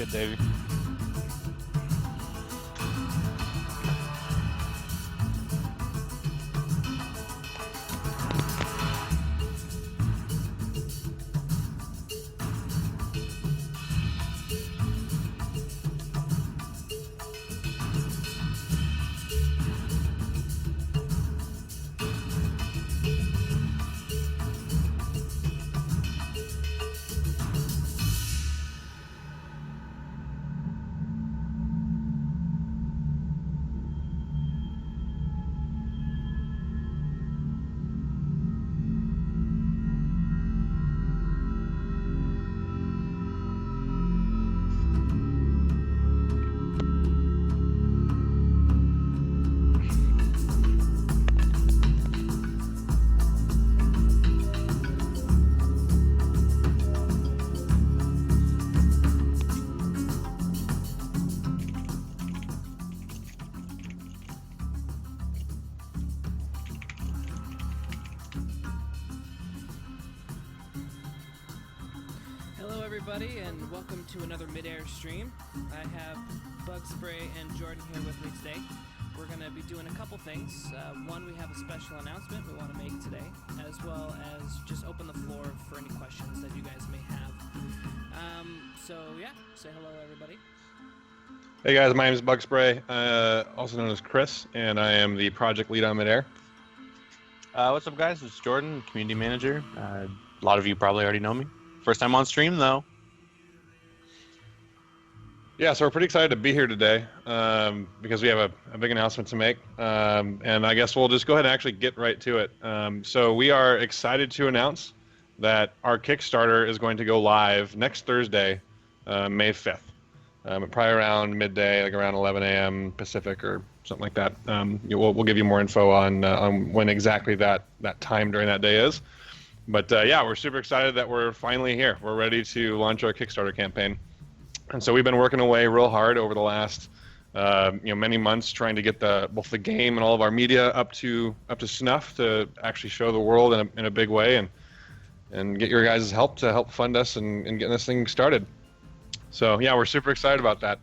good, Davey. Hello everybody and welcome to another Midair stream. I have BugsPray and Jordan here with me today. We're going to be doing a couple things. One, we have a special announcement we want to make today, as well as just open the floor for any questions that you guys may have. So yeah, say hello everybody. Hey guys, my name is BugsPray, also known as Chris, and I am the project lead on Midair. What's up, guys? It's Jordan, community manager. A lot of you probably already know me. First time on stream, though. Yeah, so we're pretty excited to be here today because we have a big announcement to make, and I guess we'll just go ahead and actually get right to it. So we are excited to announce that our Kickstarter is going to go live next Thursday, May 5th, probably around midday, like around 11 a.m. Pacific or something like that. We'll give you more info on when exactly that time during that day is. But yeah, we're super excited that we're finally here. We're ready to launch our Kickstarter campaign. And so we've been working away real hard over the last many months trying to get both the game and all of our media up to snuff to actually show the world in a big way and get your guys' help to help fund us and getting this thing started. So yeah, we're super excited about that.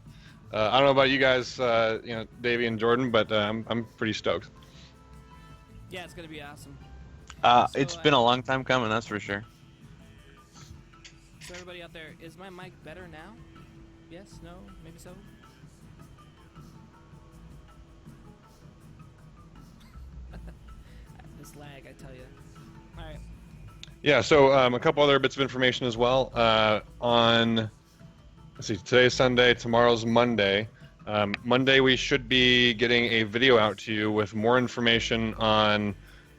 I don't know about you guys, Davey and Jordan, but I'm pretty stoked. Yeah, it's going to be awesome. It's been a long time coming, that's for sure. So everybody out there, is my mic better now? Yes? No? Maybe so? This lag, I tell you. Alright. Yeah, so a couple other bits of information as well. Let's see, today's Sunday, tomorrow's Monday. Monday we should be getting a video out to you with more information on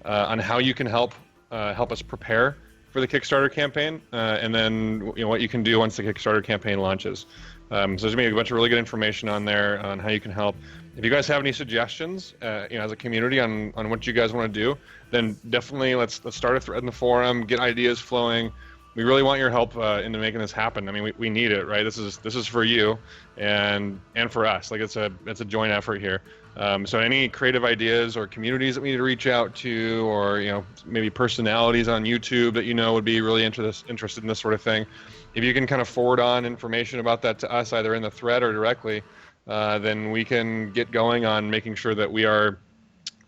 how you can help us prepare for the Kickstarter campaign, and then what you can do once the Kickstarter campaign launches. So there's gonna be a bunch of really good information on there on how you can help. If you guys have any suggestions, as a community on what you guys want to do, then definitely let's start a thread in the forum, get ideas flowing. We really want your help into making this happen. I mean, we need it, right? This is for you and for us. Like it's a joint effort here. So any creative ideas or communities that we need to reach out to, or maybe personalities on YouTube that would be really interested in this sort of thing, if you can kind of forward on information about that to us, either in the thread or directly, then we can get going on making sure that we are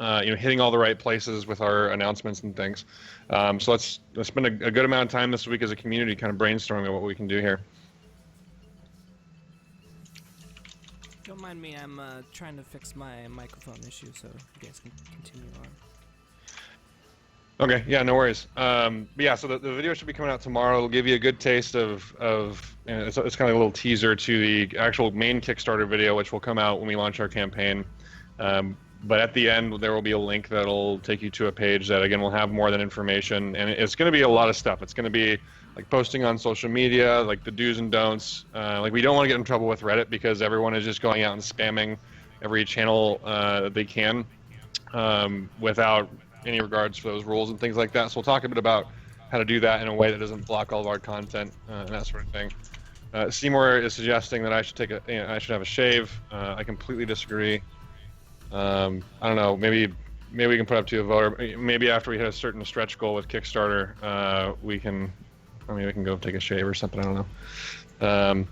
hitting all the right places with our announcements and things. So let's spend a good amount of time this week as a community kind of brainstorming what we can do here. Don't mind me, I'm trying to fix my microphone issue, so you guys can continue on. Okay, yeah, no worries. But yeah, so the video should be coming out tomorrow. It'll give you a good taste of it's kind of a little teaser to the actual main Kickstarter video, which will come out when we launch our campaign. But at the end, there will be a link that'll take you to a page that, again, will have more than information. And it's going to be a lot of stuff. It's going to be like posting on social media, like the do's and don'ts. Like we don't want to get in trouble with Reddit because everyone is just going out and spamming every channel that they can without any regards for those rules and things like that. So we'll talk a bit about how to do that in a way that doesn't block all of our content and that sort of thing. Seymour is suggesting that I should I should have a shave. I completely disagree. I don't know. Maybe we can put up to a vote. Or maybe after we hit a certain stretch goal with Kickstarter, we can go take a shave or something. I don't know.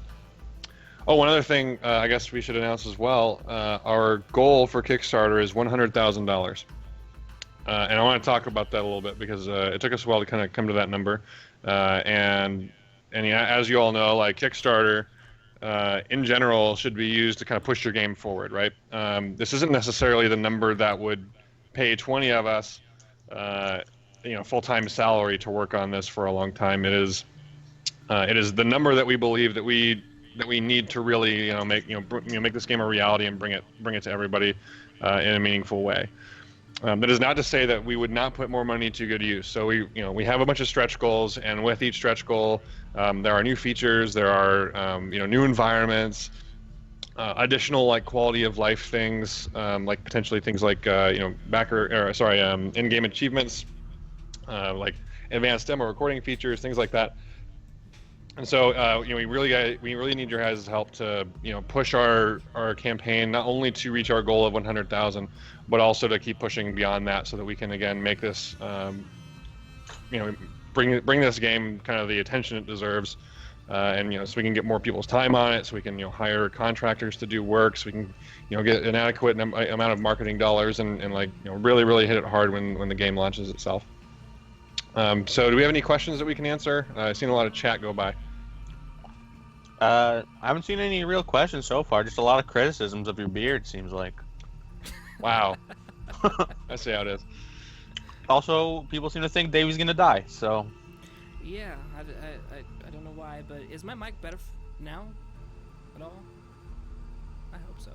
Oh, one other thing I guess we should announce as well. Our goal for Kickstarter is $100,000. And I want to talk about that a little bit because it took us a while to kind of come to that number. And yeah, as you all know, like Kickstarter in general should be used to kind of push your game forward, right? This isn't necessarily the number that would pay 20 of us, full-time salary to work on this for a long time. It is the number that we believe that we need to really make this game a reality and bring it to everybody in a meaningful way. That is not to say that we would not put more money to good use. So we have a bunch of stretch goals, and with each stretch goal, there are new features, there are new environments, additional like quality of life things, like potentially things like in-game achievements, like advanced demo recording features, things like that. And so we really need your guys' help to push our campaign not only to reach our goal of 100,000, but also to keep pushing beyond that so that we can again make this bring this game kind of the attention it deserves, and so we can get more people's time on it, so we can hire contractors to do work, so we can get an adequate amount of marketing dollars and really hit it hard when the game launches itself. So do we have any questions that we can answer? I've seen a lot of chat go by. I haven't seen any real questions so far. Just a lot of criticisms of your beard, seems like. Wow. I see how it is. Also, people seem to think Davey's gonna die. So. Yeah, I don't know why, but is my mic better now? At all? I hope so.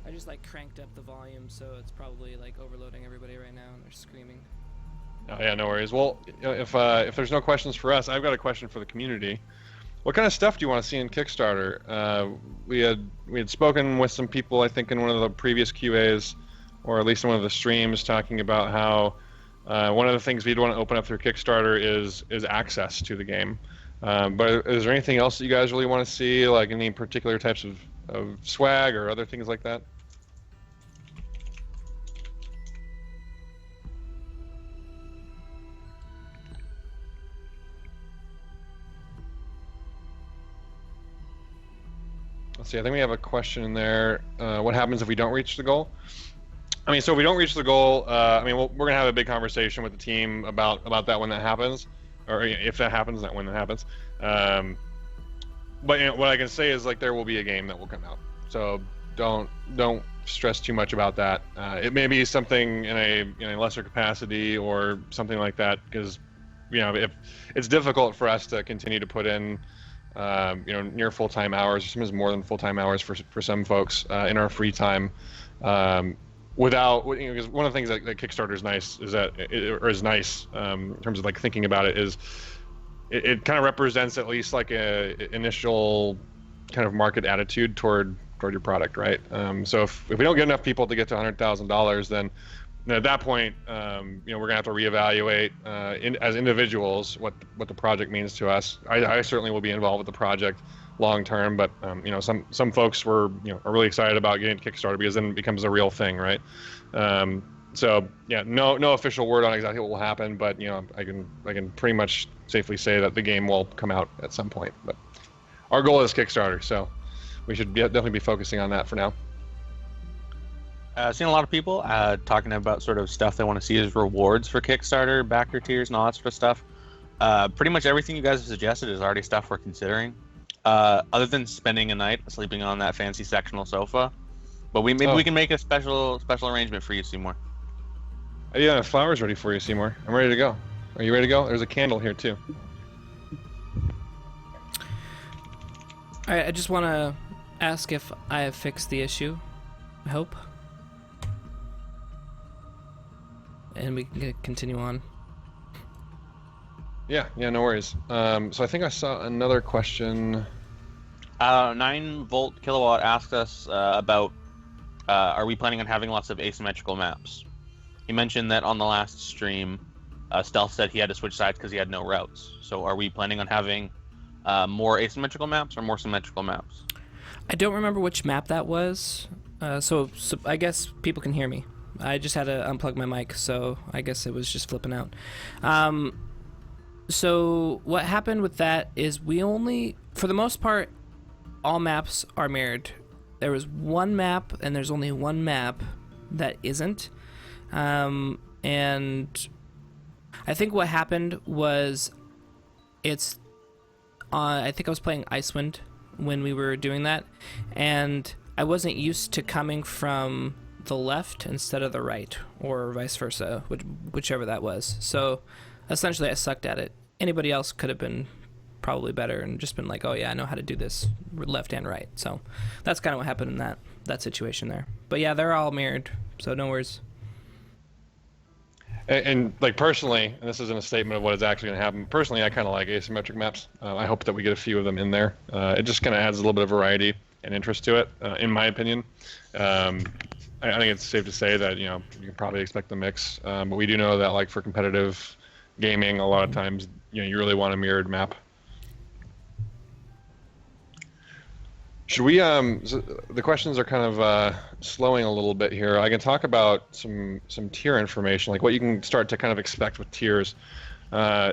I just like cranked up the volume, so it's probably like overloading everybody right now, and they're screaming. Oh yeah, no worries. Well, if there's no questions for us, I've got a question for the community. What kind of stuff do you want to see in Kickstarter? We had spoken with some people, I think, in one of the previous QAs, or at least in one of the streams, talking about how one of the things we'd want to open up through Kickstarter is access to the game. But is there anything else that you guys really want to see, like any particular types of swag or other things like that? Let's see, I think we have a question in there. What happens if we don't reach the goal? I mean, so if we don't reach the goal, we're going to have a big conversation with the team about that when that happens, or if that happens, not when that happens. But what I can say is like there will be a game that will come out. So don't stress too much about that. It may be something in a lesser capacity or something like that, because if it's difficult for us to continue to put in near full-time hours, or sometimes more than full-time hours for some folks in our free time, without, because one of the things that Kickstarter is nice is that in terms of like thinking about it, is it kind of represents at least like a initial kind of market attitude toward your product, right? So if we don't get enough people to get to $100,000, then at that point, we're gonna have to reevaluate as individuals what the project means to us. I certainly will be involved with the project long term, but some folks are really excited about getting to Kickstarter because then it becomes a real thing, right? So yeah, no official word on exactly what will happen, but I can pretty much safely say that the game will come out at some point. But our goal is Kickstarter, so we should definitely be focusing on that for now. I've seen a lot of people talking about sort of stuff they want to see as rewards for Kickstarter, backer tiers, and all that sort of stuff. Pretty much everything you guys have suggested is already stuff we're considering, other than spending a night sleeping on that fancy sectional sofa. But we can make a special arrangement for you, Seymour. Yeah, the flowers ready for you, Seymour. I'm ready to go. Are you ready to go? There's a candle here too. All right, I just want to ask if I have fixed the issue. I hope. And we can continue on. Yeah, no worries. So I think I saw another question. 9-volt kilowatt asked us about are we planning on having lots of asymmetrical maps? He mentioned that on the last stream, Stealth said he had to switch sides because he had no routes. So are we planning on having more asymmetrical maps or more symmetrical maps? I don't remember which map that was. So I guess people can hear me. I just had to unplug my mic, so I guess it was just flipping out. So what happened with that is we only for the most part, all maps are mirrored. There was one map, and there's only one map that isn't. And I think what happened was I think I was playing Icewind when we were doing that, and I wasn't used to coming from the left instead of the right, or vice versa, whichever that was. So essentially I sucked at it. Anybody else could have been probably better and just been like, oh yeah, I know how to do this left and right. So that's kind of what happened in that situation there. But yeah, they're all mirrored, so no worries. And like personally, and this isn't a statement of what is actually going to happen. Personally, I kind of like asymmetric maps. I hope that we get a few of them in there. It just kind of adds a little bit of variety and interest to it, in my opinion. I think it's safe to say that you can probably expect the mix, but we do know that like for competitive gaming, a lot of times you really want a mirrored map. Should we? So the questions are kind of slowing a little bit here. I can talk about some tier information, like what you can start to kind of expect with tiers.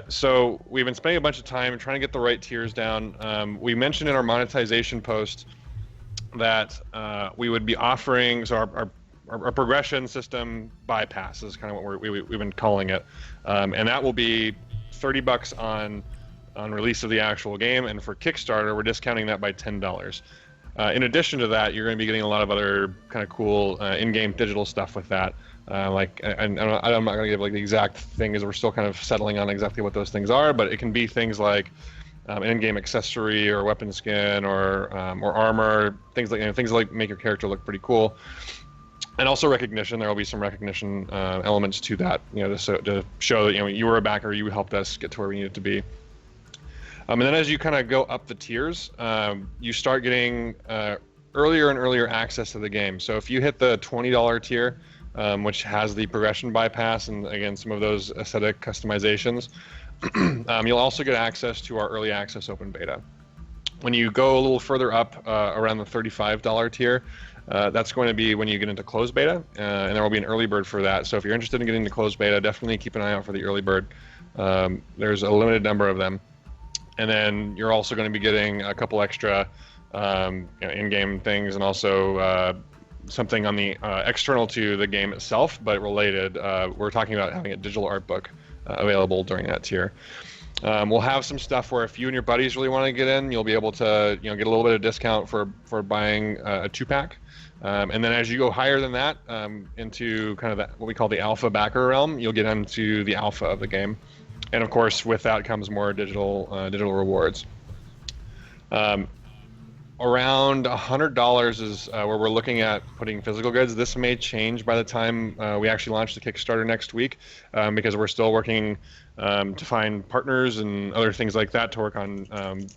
So we've been spending a bunch of time trying to get the right tiers down. We mentioned in our monetization post that we would be offering our progression system bypass is kind of what we've been calling it, and that will be $30 on release of the actual game, and for Kickstarter we're discounting that by $10. In addition to that, you're going to be getting a lot of other kind of cool in-game digital stuff with that. I'm not going to give like the exact thing, as we're still kind of settling on exactly what those things are, but it can be things like an in-game accessory or weapon skin or armor, things like make your character look pretty cool. And also recognition. There will be some recognition elements to that, to show that you were a backer, you helped us get to where we needed to be. And then as you kind of go up the tiers, you start getting earlier and earlier access to the game. So if you hit the $20 tier, which has the progression bypass and again some of those aesthetic customizations, you'll also get access to our early access open beta. When you go a little further up around the $35 tier, that's going to be when you get into closed beta, and there will be an early bird for that. So if you're interested in getting into closed beta, definitely keep an eye out for the early bird. There's a limited number of them. And then you're also going to be getting a couple extra in-game things, and also something on the external to the game itself, but related. We're talking about having a digital art book available during that tier. We'll have some stuff where if you and your buddies really want to get in, you'll be able to get a little bit of discount for buying a 2-pack. And then as you go higher than that, into kind of what we call the alpha backer realm, you'll get into the alpha of the game. And of course, with that comes more digital rewards. Around $100 is where we're looking at putting physical goods. This may change by the time we actually launch the Kickstarter next week, because we're still working to find partners and other things like that to work on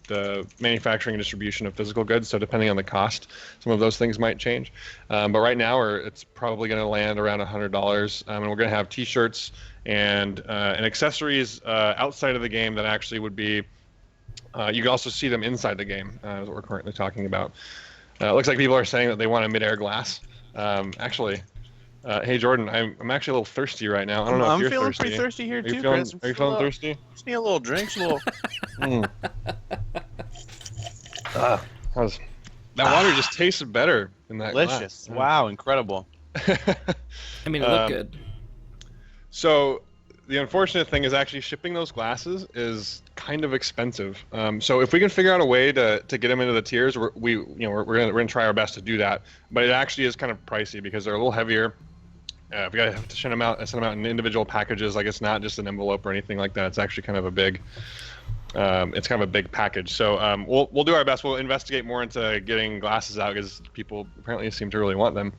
the manufacturing and distribution of physical goods. So depending on the cost, some of those things might change. But right now, it's probably going to land around $100, and we're going to have T-shirts and accessories outside of the game that actually would be. You can also see them inside the game, is what we're currently talking about. It looks like people are saying that they want a Midair glass. Actually, hey Jordan, I'm actually a little thirsty right now. I don't know if you're thirsty. I'm feeling pretty thirsty here too, Chris. Are you feeling thirsty? Just need a little drink, That water just tasted better in that delicious. glass. Wow, incredible. I mean, it looked good. So the unfortunate thing is actually shipping those glasses is kind of expensive. So if we can figure out a way to get them into the tiers, we're gonna try our best to do that. But it actually is kind of pricey because they're a little heavier. We have to send them out in individual packages. Like it's not just an envelope or anything like that. It's actually kind of a big. It's kind of a big package. So we'll do our best. We'll investigate more into getting glasses out because people apparently seem to really want them.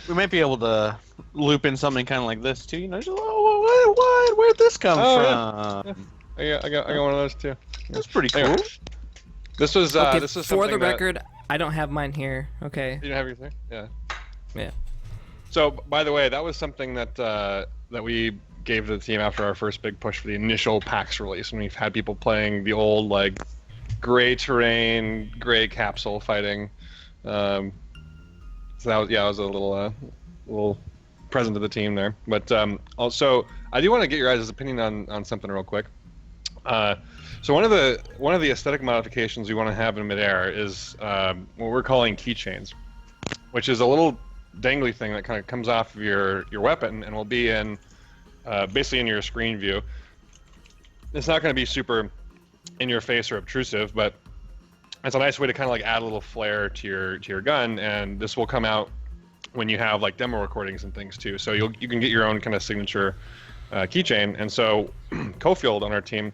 We might be able to loop in something kind of like this too. Just, where'd this come from? Yeah. I got one of those too. That's pretty cool. Anyway, this was for the record, I don't have mine here. Okay. You don't have yours there? Yeah. So by the way, that was something that we gave to the team after our first big push for the initial PAX release, and we've had people playing the old like gray terrain, gray capsule fighting. So that was a little present to the team there. But also, I do want to get your guys' opinion on something real quick. So one of the aesthetic modifications we want to have in Midair is what we're calling keychains, which is a little dangly thing that kind of comes off of your weapon and will be in basically in your screen view. It's not going to be super in your face or obtrusive, but it's a nice way to kind of like add a little flair to your gun, and this will come out when you have like demo recordings and things too. So you can get your own kind of signature keychain. And so Cofield on our team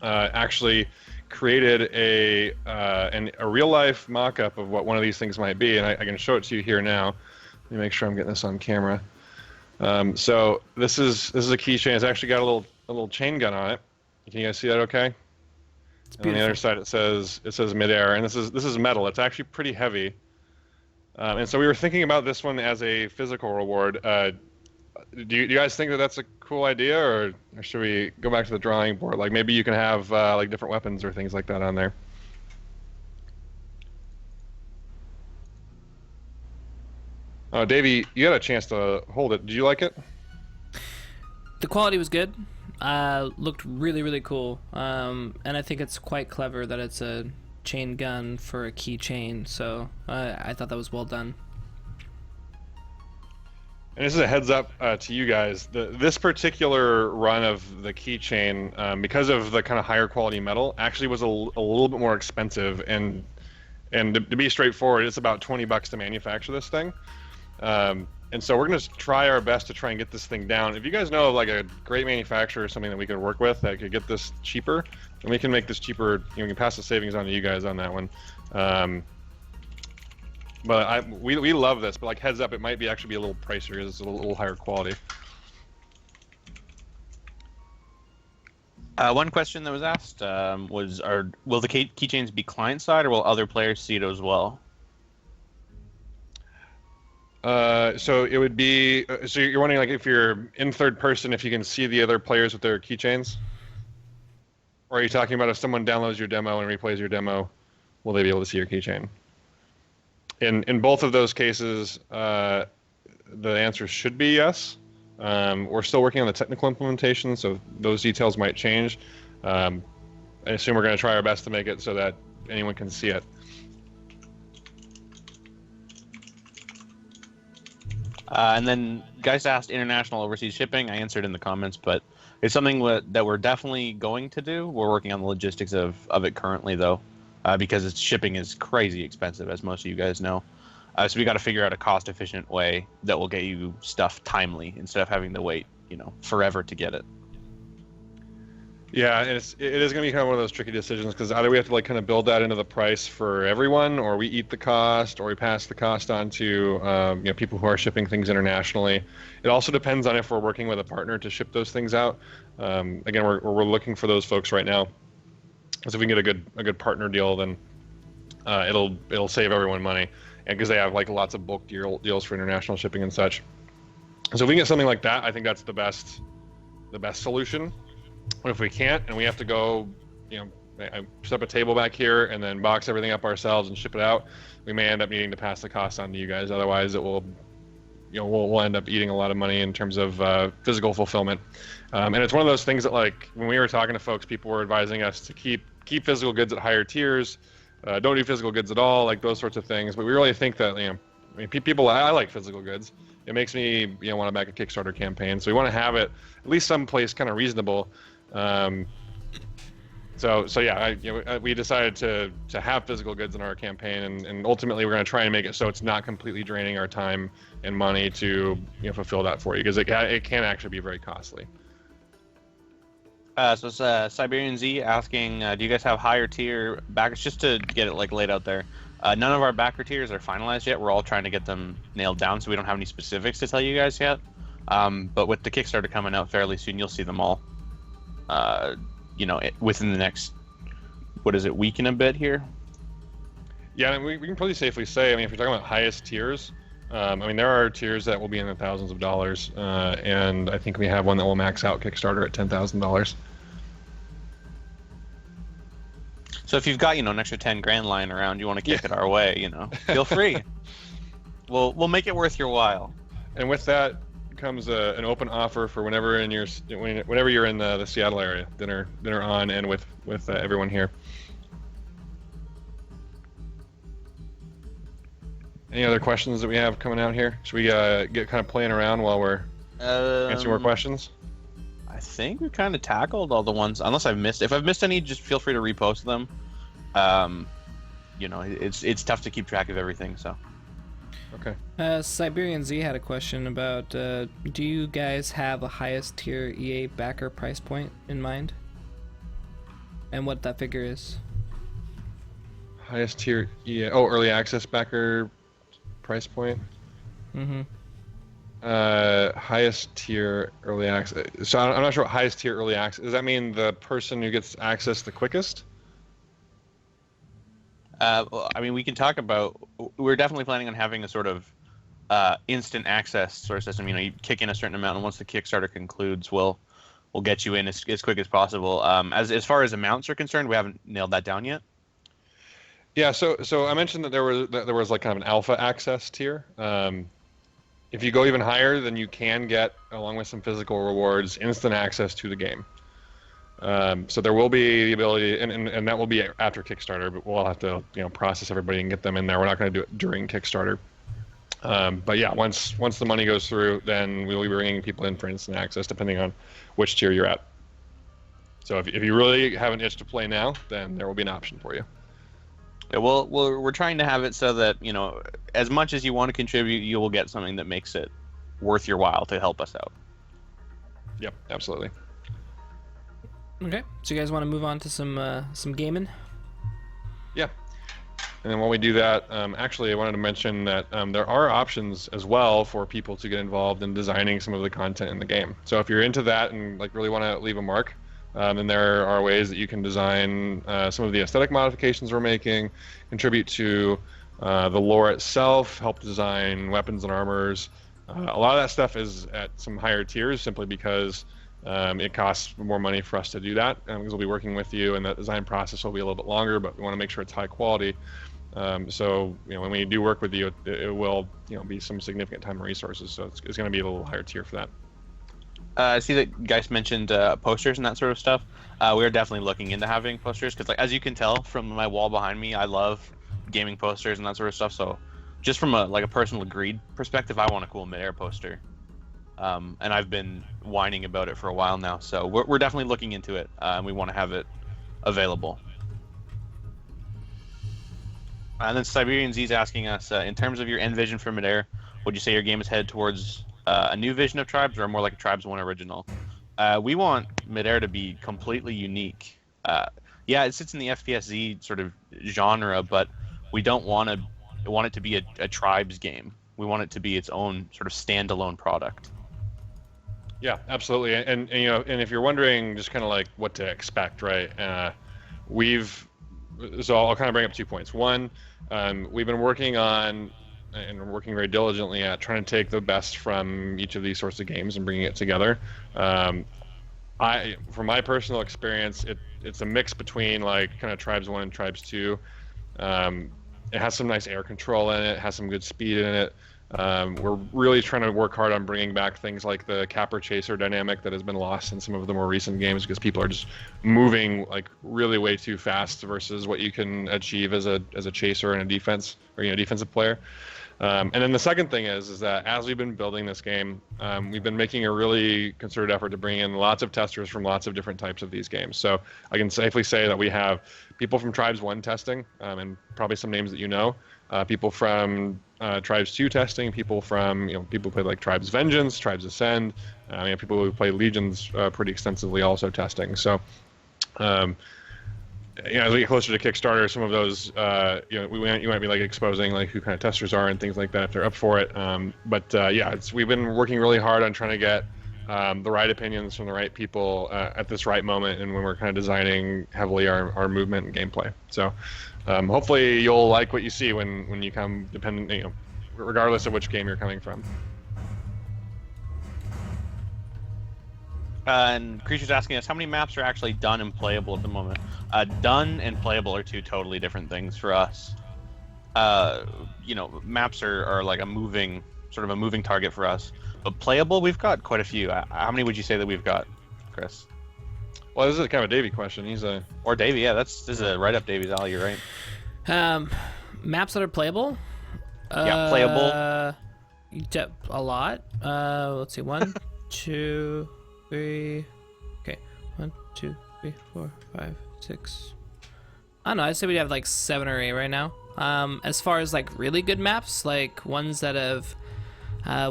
actually created a real life mock-up of what one of these things might be, and I can show it to you here now. Let me make sure I'm getting this on camera. So this is a keychain. It's actually got a little chain gun on it. Can you guys see that? Okay. And on the other side it says Midair, and this is metal. It's actually pretty heavy. And so we were thinking about this one as a physical reward. Do you guys think that that's a cool idea, or should we go back to the drawing board? Like maybe you can have like different weapons or things like that on there. Oh, Davey, you had a chance to hold it. Did you like it? The quality was good. Looked really, really cool. And I think it's quite clever that it's a chain gun for a keychain. So I thought that was well done. And this is a heads up to you guys. This particular run of the keychain, because of the kind of higher quality metal, actually was a little bit more expensive. And to be straightforward, it's about $20 to manufacture this thing. And so we're going to try our best to try and get this thing down. If you guys know of like a great manufacturer or something that we could work with that could get this cheaper, then we can make this cheaper. We can pass the savings on to you guys on that one. But we love this, but like heads up, it might actually be a little pricier because it's a little higher quality. One question that was asked was, will the keychains be client side, or will other players see it as well? So it would be. So you're wondering, like, if you're in third person, if you can see the other players with their keychains, or are you talking about if someone downloads your demo and replays your demo, will they be able to see your keychain? In both of those cases, the answer should be yes. We're still working on the technical implementation, so those details might change. I assume we're going to try our best to make it so that anyone can see it. And then guys asked international overseas shipping. I answered in the comments, but it's something that we're definitely going to do. We're working on the logistics of it currently, though, because shipping is crazy expensive, as most of you guys know. So we got to figure out a cost-efficient way that will get you stuff timely instead of having to wait, forever to get it. Yeah, and it is going to be kind of one of those tricky decisions, because either we have to like kind of build that into the price for everyone, or we eat the cost, or we pass the cost on to people who are shipping things internationally. It also depends on if we're working with a partner to ship those things out. Again, we're looking for those folks right now. So if we can get a good partner deal, then it'll save everyone money, and because they have like lots of bulk deals for international shipping and such. So if we can get something like that, I think that's the best solution. But if we can't, and we have to go, I set up a table back here and then box everything up ourselves and ship it out, we may end up needing to pass the cost on to you guys. Otherwise, it will, we'll end up eating a lot of money in terms of physical fulfillment. And it's one of those things that, like, when we were talking to folks, people were advising us to keep physical goods at higher tiers, don't do physical goods at all, like those sorts of things. But we really think that, I like physical goods. It makes me, want to back a Kickstarter campaign. So we want to have it at least someplace kind of reasonable. So yeah, we decided to have physical goods in our campaign, and ultimately we're going to try and make it so it's not completely draining our time and money to fulfill that for you, because it can actually be very costly. So it's Siberian Z asking, do you guys have higher tier backers? Just to get it like laid out there, none of our backer tiers are finalized yet. We're all trying to get them nailed down, so we don't have any specifics to tell you guys yet. But with the Kickstarter coming out fairly soon, you'll see them all. Within the next, week and a bit here. Yeah, we can probably safely say, if you're talking about highest tiers, there are tiers that will be in the thousands of dollars, and I think we have one that will max out Kickstarter at $10,000. So if you've got, an extra 10 grand lying around, you want to kick it our way, feel free. We'll make it worth your while. And with that, comes an open offer for whenever you're in the Seattle area. Dinner on and with everyone here. Any other questions that we have coming out here? Should we get kind of playing around while we're answering more questions? I think we kind of tackled all the ones, unless I've missed. If I've missed any, just feel free to repost them. You know, it's tough to keep track of everything, so. Okay. Siberian Z had a question about, do you guys have a highest tier EA backer price point in mind? And what that figure is? Highest tier EA, early access backer price point? Mm-hmm. Highest tier early access. So I'm not sure what highest tier early access. Does that mean the person who gets access the quickest? Well, I mean, we can talk about. We're definitely planning on having a sort of instant access sort of system. You know, you kick in a certain amount, and once the Kickstarter concludes, we'll get you in as quick as possible. As far as amounts are concerned, we haven't nailed that down yet. Yeah. So I mentioned that there was like kind of an alpha access tier. If you go even higher, then you can get, along with some physical rewards, instant access to the game. So there will be the ability, and that will be after Kickstarter, but we'll have to process everybody and get them in there. We're not going to do it during Kickstarter. But yeah, once the money goes through, then we'll be bringing people in for instant access, depending on which tier you're at. So if you really have an itch to play now, then there will be an option for you. Yeah, well, we're trying to have it so that, as much as you want to contribute, you will get something that makes it worth your while to help us out. Yep, absolutely. Okay, so you guys want to move on to some gaming? Yeah. And then while we do that, actually, I wanted to mention that there are options as well for people to get involved in designing some of the content in the game. So if you're into that and really want to leave a mark, then there are ways that you can design some of the aesthetic modifications we're making, contribute to the lore itself, help design weapons and armors. A lot of that stuff is at some higher tiers simply because it costs more money for us to do that, because we'll be working with you, and that design process will be a little bit longer, but we want to make sure it's high quality. So when we do work with you, it will be some significant time and resources. So it's going to be a little higher tier for that. I see that Geist mentioned posters and that sort of stuff. We are definitely looking into having posters because, as you can tell from my wall behind me, I love gaming posters and that sort of stuff. So, just from a personal greed perspective, I want a cool Midair poster, and I've been whining about it for a while now. So we're definitely looking into it. We want to have it available. And then Siberian Z's asking us, in terms of your end vision for Midair, would you say your game is headed towards a new vision of Tribes or more like a Tribes 1 original? We want Midair to be completely unique. Yeah, it sits in the FPSZ sort of genre, but we don't want it to be a Tribes game. We want it to be its own sort of standalone product. Yeah, absolutely. And if you're wondering just kind of like what to expect, right? So I'll kind of bring up 2 points. One, we've been working on and we're working very diligently at trying to take the best from each of these sorts of games and bringing it together. From my personal experience, it's a mix between like kind of Tribes 1 and Tribes 2. It has some nice air control in it, has some good speed in it. We're really trying to work hard on bringing back things like the capper chaser dynamic that has been lost in some of the more recent games because people are just moving like really way too fast versus what you can achieve as a chaser and a defense or defensive player. And then the second thing is that as we've been building this game, we've been making a really concerted effort to bring in lots of testers from lots of different types of these games. So I can safely say that we have people from Tribes 1 testing, and probably some names that people from Tribes 2 testing, people from people who play like Tribes Vengeance, Tribes Ascend, people who play Legions pretty extensively also testing. So as we get closer to Kickstarter, some of those you might be like exposing like who kind of testers are and things like that if they're up for it. We've been working really hard on trying to get the right opinions from the right people at this right moment, and when we're kind of designing heavily our movement and gameplay. So hopefully you'll like what you see when you come, regardless of which game you're coming from. And Creature's asking us how many maps are actually done and playable at the moment. Done and playable are two totally different things for us. Maps are like a moving sort of a moving target for us. But playable, we've got quite a few. How many would you say that we've got, Chris? Well, this is kind of a Davey question. Or Davey, yeah, this is a right up Davey's alley. You're right. Maps that are playable. Yeah, playable. A lot. Let's see. 1, 2, 3. Okay. 1, 2, 3, 4, 5, 6. I don't know. I'd say we'd have like 7 or 8 right now. As far as like really good maps, like ones that have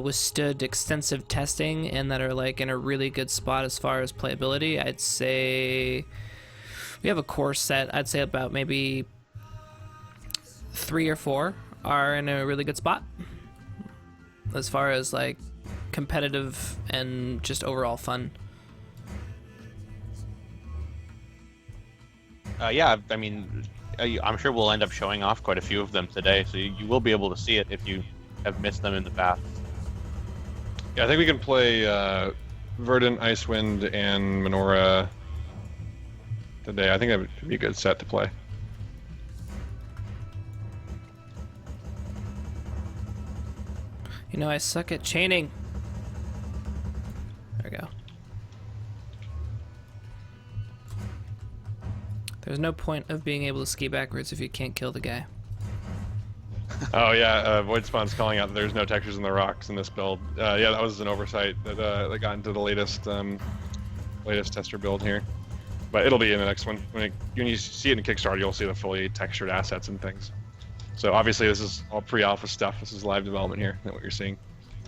withstood extensive testing and that are like in a really good spot as far as playability, I'd say we have a core set. I'd say about maybe 3 or 4 are in a really good spot as far as like competitive and just overall fun. Yeah, I mean, I'm sure we'll end up showing off quite a few of them today, so you will be able to see it if you have missed them in the past. Yeah, I think we can play Verdant, Icewind, and Menorah today. I think that would be a good set to play. You know, I suck at chaining. There we go. There's no point of being able to ski backwards if you can't kill the guy. Oh yeah, Void Spawn's calling out that there's no textures in the rocks in this build. Yeah, that was an oversight that got into the latest tester build here. But it'll be in the next one. When you see it in Kickstarter, you'll see the fully textured assets and things. So obviously this is all pre-alpha stuff. This is live development here, not what you're seeing.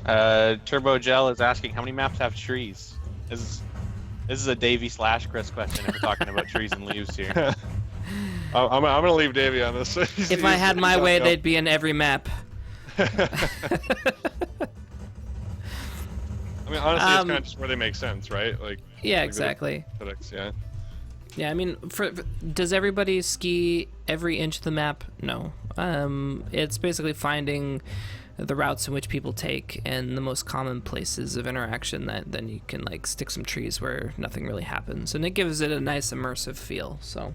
Turbo Gel is asking, how many maps have trees? This is a Davey / Chris question if we're talking about trees and leaves here. I'm gonna leave Davey on this. If I had my way, they'd be in every map. I mean, honestly, it's kind of just where they make sense, right? Like. Yeah, like exactly. Yeah. Yeah, I mean, does everybody ski every inch of the map? No. It's basically finding the routes in which people take and the most common places of interaction that then you can like stick some trees where nothing really happens, and it gives it a nice immersive feel. So.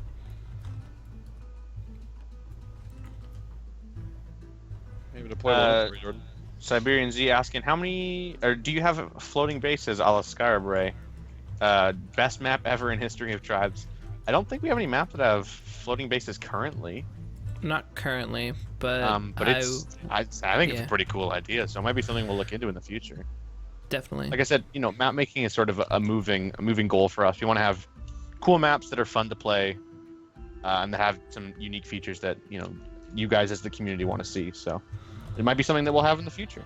Maybe to play for Jordan. Siberian Z asking, how many, or do you have floating bases a la Skyrbrae? Best map ever in history of tribes. I don't think we have any maps that have floating bases currently. Not currently, but I think it's a pretty cool idea. So it might be something we'll look into in the future. Definitely. Like I said, you know, map making is sort of a moving goal for us. We want to have cool maps that are fun to play, and that have some unique features that you guys as the community want to see. So it might be something that we'll have in the future.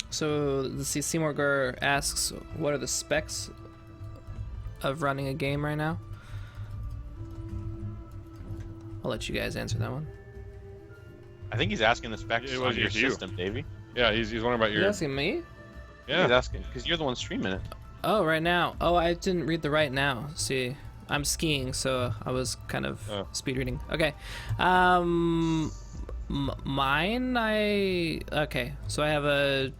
So let's see. Seymour Gurr asks, "What are the specs of running a game right now?" I'll let you guys answer that one. I think he's asking the specs on your system, Davey. Yeah, he's wondering about your. You're asking me? Yeah. He's asking because you're the one streaming it. Oh, right now. Oh, I didn't read the right now. See, I'm skiing, so I was kind of speed reading. Okay. Mine. Okay. So I have a.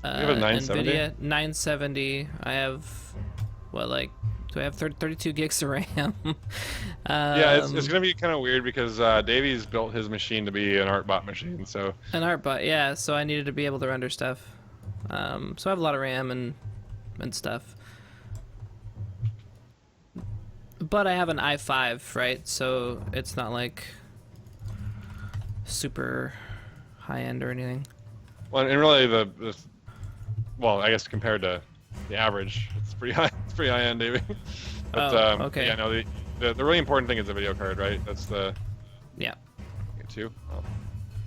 You have a 970? NVIDIA 970. I have, do I have 32 gigs of RAM? Yeah, it's going to be kind of weird because Davey's built his machine to be an ArtBot machine, so... An ArtBot, yeah, so I needed to be able to render stuff. So I have a lot of RAM and stuff. But I have an i5, right? So it's not like super high-end or anything. Well, and really well, I guess compared to the average, it's pretty high. It's pretty high end, Davey. But okay. yeah, no, the really important thing is the video card, right? That's the. Yeah. Two. Oh.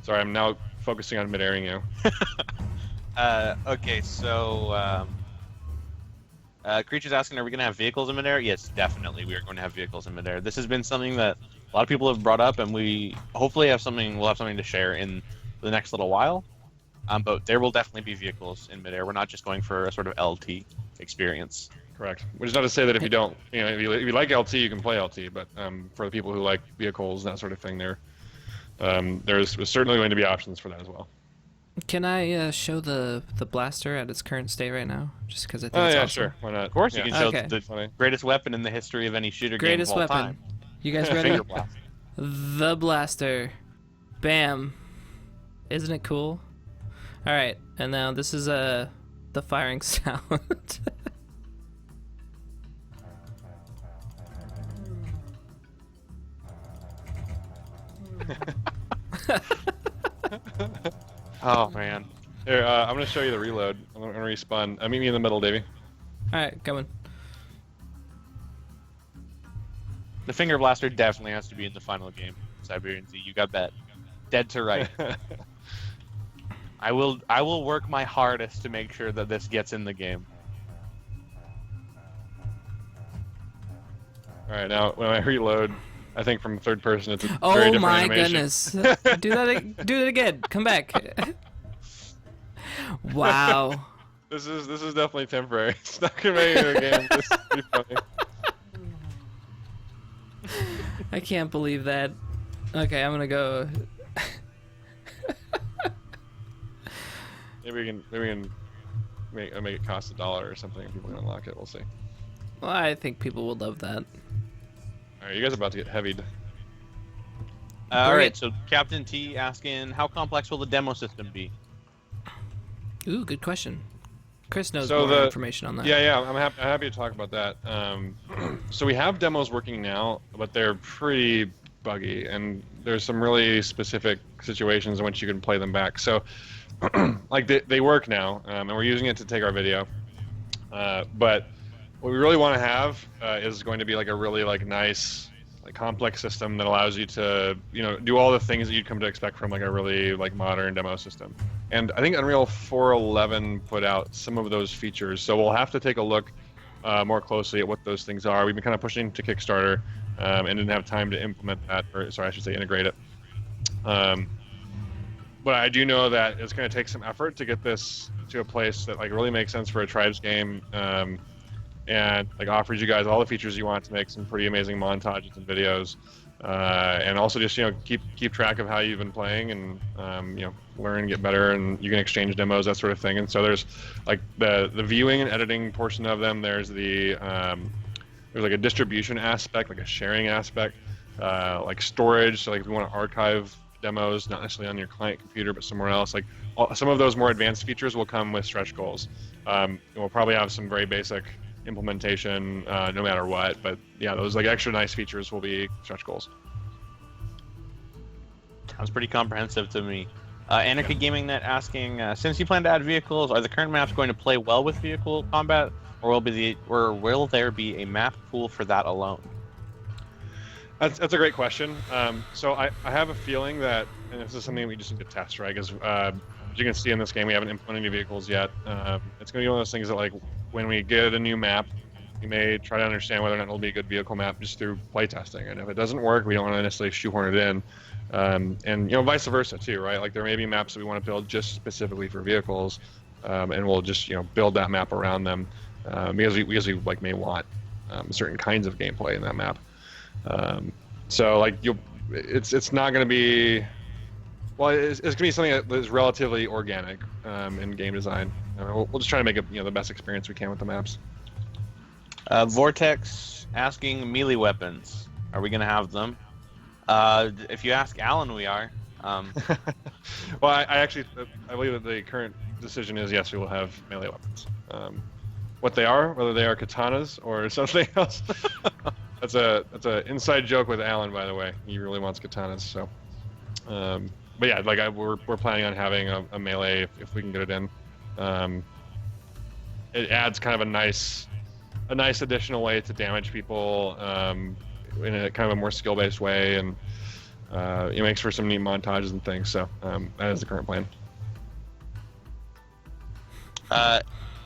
Sorry, I'm now focusing on mid-airing you. Okay, so Creature's asking, are we going to have vehicles in Midair? Yes, definitely, we are going to have vehicles in Midair. This has been something that a lot of people have brought up, and we hopefully we'll have something to share in the next little while. But there will definitely be vehicles in Midair. We're not just going for a sort of LT experience. Correct. Which is not to say that if you don't, if you like LT, you can play LT. But for the people who like vehicles and that sort of thing, there's certainly going to be options for that as well. Can I show the blaster at its current state right now? Just because I think it's yeah, awesome. Sure. Why not? Of course, you can show Okay. the greatest weapon in the history of any shooter Greatest game of all weapon. time. You guys ready? Finger blast. The blaster. Bam. Isn't it cool? All right, and now this is the firing sound. Oh man. Here, I'm gonna show you the reload. I'm gonna respawn. Meet me in the middle, Davey. All right, coming. The finger blaster definitely has to be in the final game. Siberian Z, you got bet. Dead to right. I will work my hardest to make sure that this gets in the game. All right, now when I reload, I think from third person it's a very Oh different my animation. goodness. Do it again. Come back. Wow. This is definitely temporary. It's not gonna make it again. This is pretty funny. I can't believe that. Okay, I'm gonna go. Maybe we can make it cost $1 or something if people can unlock it. We'll see. Well, I think people will love that. All right, you guys are about to get heavied. All right, so Captain T asking, how complex will the demo system be? Ooh, good question. Chris knows So more information on that. Yeah, I'm happy to talk about that. So we have demos working now, but they're pretty buggy, and there's some really specific situations in which you can play them back. So, like they work now, and we're using it to take our video. But what we really want to have is going to be like a really nice, complex system that allows you to do all the things that you'd come to expect from like a really modern demo system. And I think Unreal 4.11 put out some of those features, so we'll have to take a look more closely at what those things are. We've been kind of pushing to Kickstarter and didn't have time to implement that, or sorry, I should say integrate it. But I do know that it's going to take some effort to get this to a place that really makes sense for a Tribes game, and offers you guys all the features you want to make some pretty amazing montages and videos, and also just keep track of how you've been playing and learn and get better, and you can exchange demos, that sort of thing. And so there's the viewing and editing portion of them. There's there's a distribution aspect, a sharing aspect, storage. So if you want to archive demos, not necessarily on your client computer, but somewhere else. Some of those more advanced features will come with stretch goals. We'll probably have some very basic implementation no matter what, but yeah, those extra nice features will be stretch goals. Sounds pretty comprehensive to me. Anarchy Gaming Net asking, since you plan to add vehicles, are the current maps going to play well with vehicle combat, or will there be a map pool for that alone? That's a great question. So I have a feeling that, and this is something we just need to test, right? Because as you can see in this game, we haven't implemented any vehicles yet. It's going to be one of those things that when we get a new map, we may try to understand whether or not it'll be a good vehicle map just through playtesting. And if it doesn't work, we don't want to necessarily shoehorn it in. And vice versa too, right? There may be maps that we want to build just specifically for vehicles, and we'll just build that map around them because we may want certain kinds of gameplay in that map. So it's not going to be, well, it's going to be something that is relatively organic in game design. We'll just try to make it the best experience we can with the maps. Vortex Asking melee weapons. Are we going to have them? If you ask Alan, we are. Well, I believe that the current decision is yes, we will have melee weapons. What they are, whether they are katanas or something else, that's a inside joke with Alan, by the way. He really wants katanas. So, but yeah, we're planning on having a melee if we can get it in. It adds kind of a nice additional way to damage people in a kind of a more skill-based way, and it makes for some neat montages and things. So that is the current plan.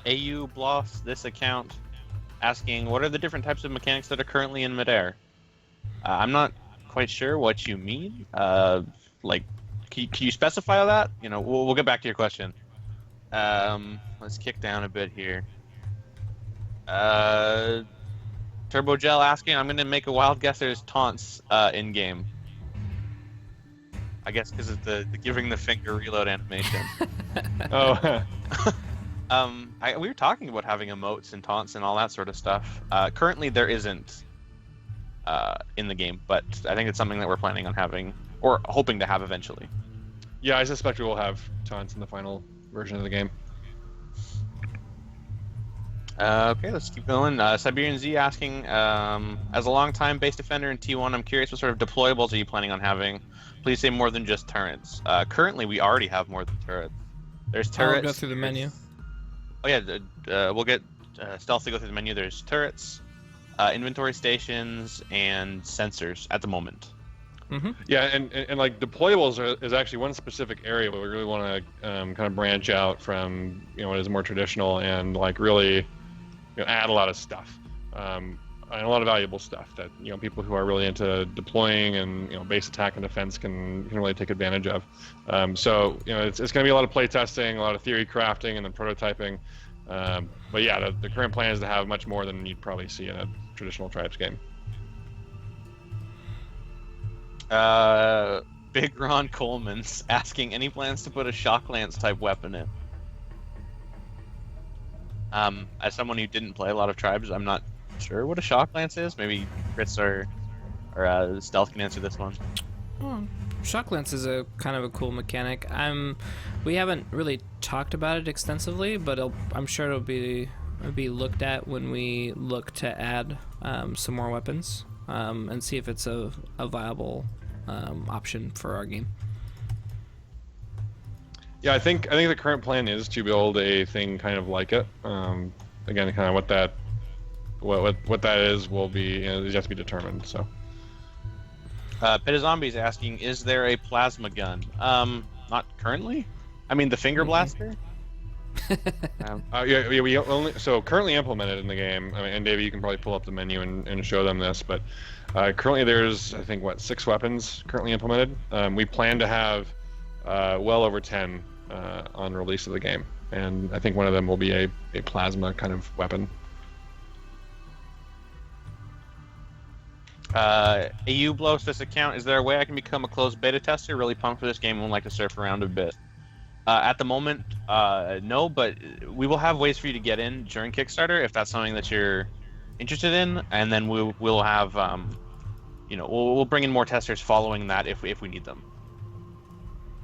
AU Bloss, this account, asking, what are the different types of mechanics that are currently in Midair? I'm not quite sure what you mean. Can you specify that? We'll get back to your question. Let's kick down a bit here. Turbo Gel asking, I'm going to make a wild guess there's taunts in game. I guess because of the giving the finger reload animation. Oh. We were talking about having emotes and taunts and all that sort of stuff. Currently there isn't in the game, but I think it's something that we're planning on having or hoping to have eventually. Yeah, I suspect we will have taunts in the final version of the game. Okay, let's keep going. Siberian Z asking, as a long-time base defender in T1, I'm curious what sort of deployables are you planning on having? Please say more than just turrets. Currently, we already have more than turrets. There's turrets. I'll go through the menu. Oh yeah, we'll get Stealth to go through the menu. There's turrets, inventory stations, and sensors at the moment. Mm-hmm. Yeah, and like deployables is actually one specific area where we really want to kind of branch out from what is more traditional and like really add a lot of stuff, and a lot of valuable stuff that people who are really into deploying and base attack and defense can really take advantage of. So it's going to be a lot of play testing, a lot of theory crafting, and then prototyping. But yeah, the current plan is to have much more than you'd probably see in a traditional Tribes game. Big Ron Coleman's asking, any plans to put a shock lance type weapon in? As someone who didn't play a lot of Tribes, I'm not sure what a shock lance is. Maybe Chris or Stealth can answer this one. Oh, shock lance is a kind of a cool mechanic. We haven't really talked about it extensively, but I'm sure it'll be looked at when we look to add some more weapons and see if it's a viable option for our game. Yeah, I think the current plan is to build a thing kind of like it. Again, kind of what that is will be is yet to be determined. So, Pit of Zombies asking, is there a plasma gun? Not currently. I mean, the finger blaster. Yeah, we only currently implemented in the game. I mean, and Davey, you can probably pull up the menu and show them this, but currently there's I think 6 weapons currently implemented. We plan to have well over 10 on release of the game, and I think one of them will be a plasma kind of weapon. AU blows this account. Is there a way I can become a closed beta tester? Really pumped for this game and would like to surf around a bit. At the moment, no, but we will have ways for you to get in during Kickstarter if that's something that you're interested in, and then we'll have we'll bring in more testers following that if we need them.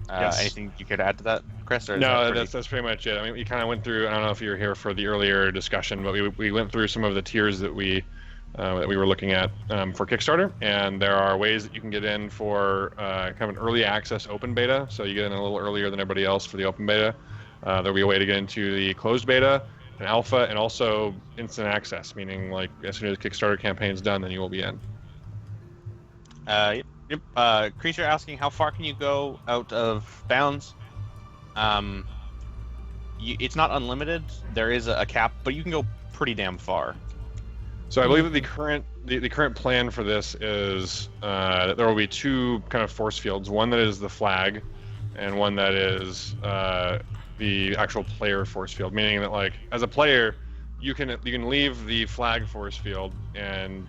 Yes. Anything you could add to that, Chris? Or No, that's pretty much it. I mean, we kind of went through. I don't know if you were here for the earlier discussion, but we went through some of the tiers that we were looking at for Kickstarter, and there are ways that you can get in for kind of an early access open beta. So you get in a little earlier than everybody else for the open beta. There'll be a way to get into the closed beta, an alpha, and also instant access, meaning like as soon as the Kickstarter campaign's done, then you will be in. Yep. Creature asking, how far can you go out of bounds? It's not unlimited. There is a cap, but you can go pretty damn far. So I believe that the current plan for this is that there will be 2 kind of force fields. One that is the flag, and one that is the actual player force field. Meaning that, like, as a player, you can leave the flag force field, and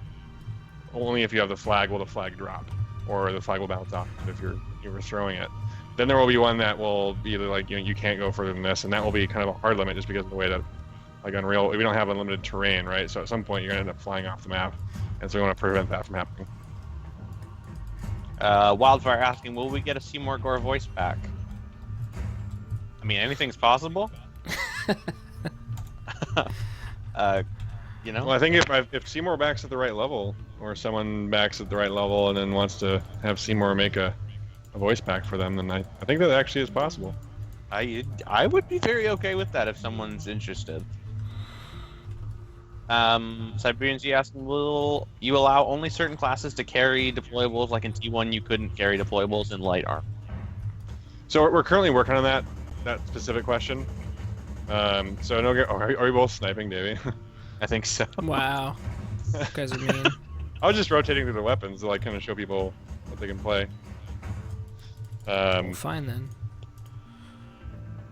only if you have the flag will the flag drop, or the flag will bounce off if you were throwing it. Then there will be one that will be like you can't go further than this, and that will be kind of a hard limit just because of the way that. Like Unreal, we don't have unlimited terrain, right? So at some point you're gonna end up flying off the map, and so we want to prevent that from happening. Wildfire asking, will we get a Seymour Gore voice back? I mean, anything's possible. Well, I think if Seymour backs at the right level, or someone backs at the right level and then wants to have Seymour make a voice pack for them, then I think that actually is possible. I would be very okay with that if someone's interested. Siberian Z asking, will you allow only certain classes to carry deployables? Like in T1, you couldn't carry deployables in light armor. So we're currently working on that specific question. So no, are we both sniping, Davey? I think so. Wow, you guys are mean. I was just rotating through the weapons to like kind of show people what they can play. Well, fine then.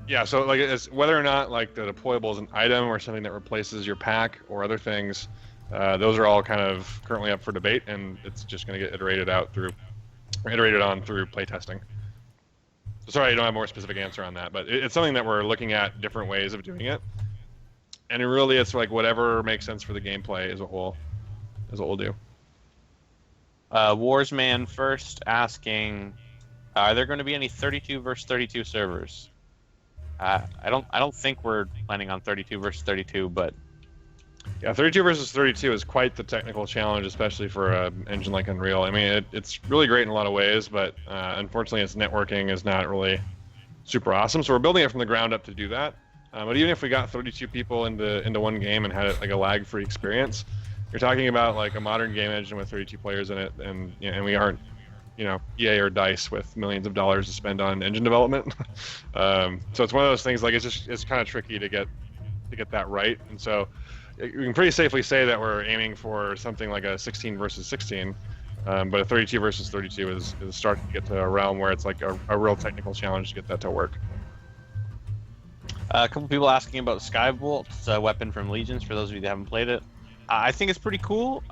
Yeah, so like it's whether or not like the deployable is an item or something that replaces your pack or other things, those are all kind of currently up for debate, and it's just going to get iterated on through playtesting. So sorry, I don't have a more specific answer on that, but it's something that we're looking at different ways of doing it, and it's like whatever makes sense for the gameplay is what we'll do. Warsman first asking, Are there going to be any 32 versus 32 servers? I don't think we're planning on 32 versus 32, but Yeah, 32 versus 32 is quite the technical challenge, especially for an engine like Unreal. I mean, it's really great in a lot of ways, but unfortunately, its networking is not really super awesome. So we're building it from the ground up to do that. But even if we got 32 people into one game and had it like a lag-free experience, you're talking about like a modern game engine with 32 players in it, and and we aren't, EA or DICE with millions of dollars to spend on engine development. So it's one of those things like it's kind of tricky to get that right, and so we can pretty safely say that we're aiming for something like a 16 versus 16, but a 32 versus 32 is starting to get to a realm where it's like a real technical challenge to get that to work. A couple people asking about Skybolt. It's a weapon from Legions, for those of you that haven't played it. I think it's pretty cool.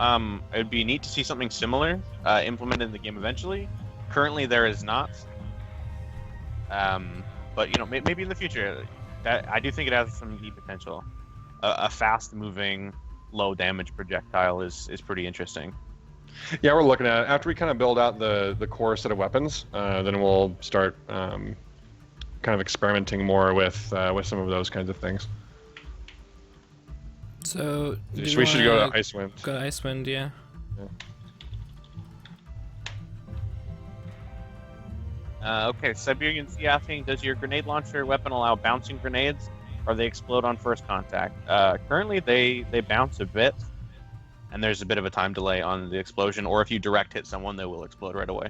It'd be neat to see something similar implemented in the game eventually. Currently, there is not. But maybe in the future. That I do think it has some neat potential. A fast-moving, low-damage projectile is pretty interesting. Yeah, we're looking at it. After we kind of build out the core set of weapons, then we'll start kind of experimenting more with some of those kinds of things. So we should go to Icewind. Go to Icewind, yeah. Okay, Siberian Sea asking, does your grenade launcher weapon allow bouncing grenades, or they explode on first contact? Currently, they bounce a bit, and there's a bit of a time delay on the explosion, or if you direct hit someone, they will explode right away.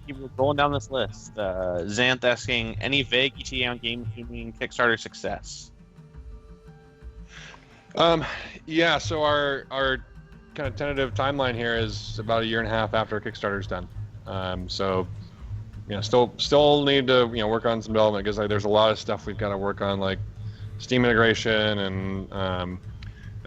Keep rolling down this list. Xanth asking, any vague ETA on game tuning Kickstarter success? Yeah, so our kind of tentative timeline here is about 1.5 years after Kickstarter's done. So still need to work on some development, because there's a lot of stuff we've got to work on, like Steam integration and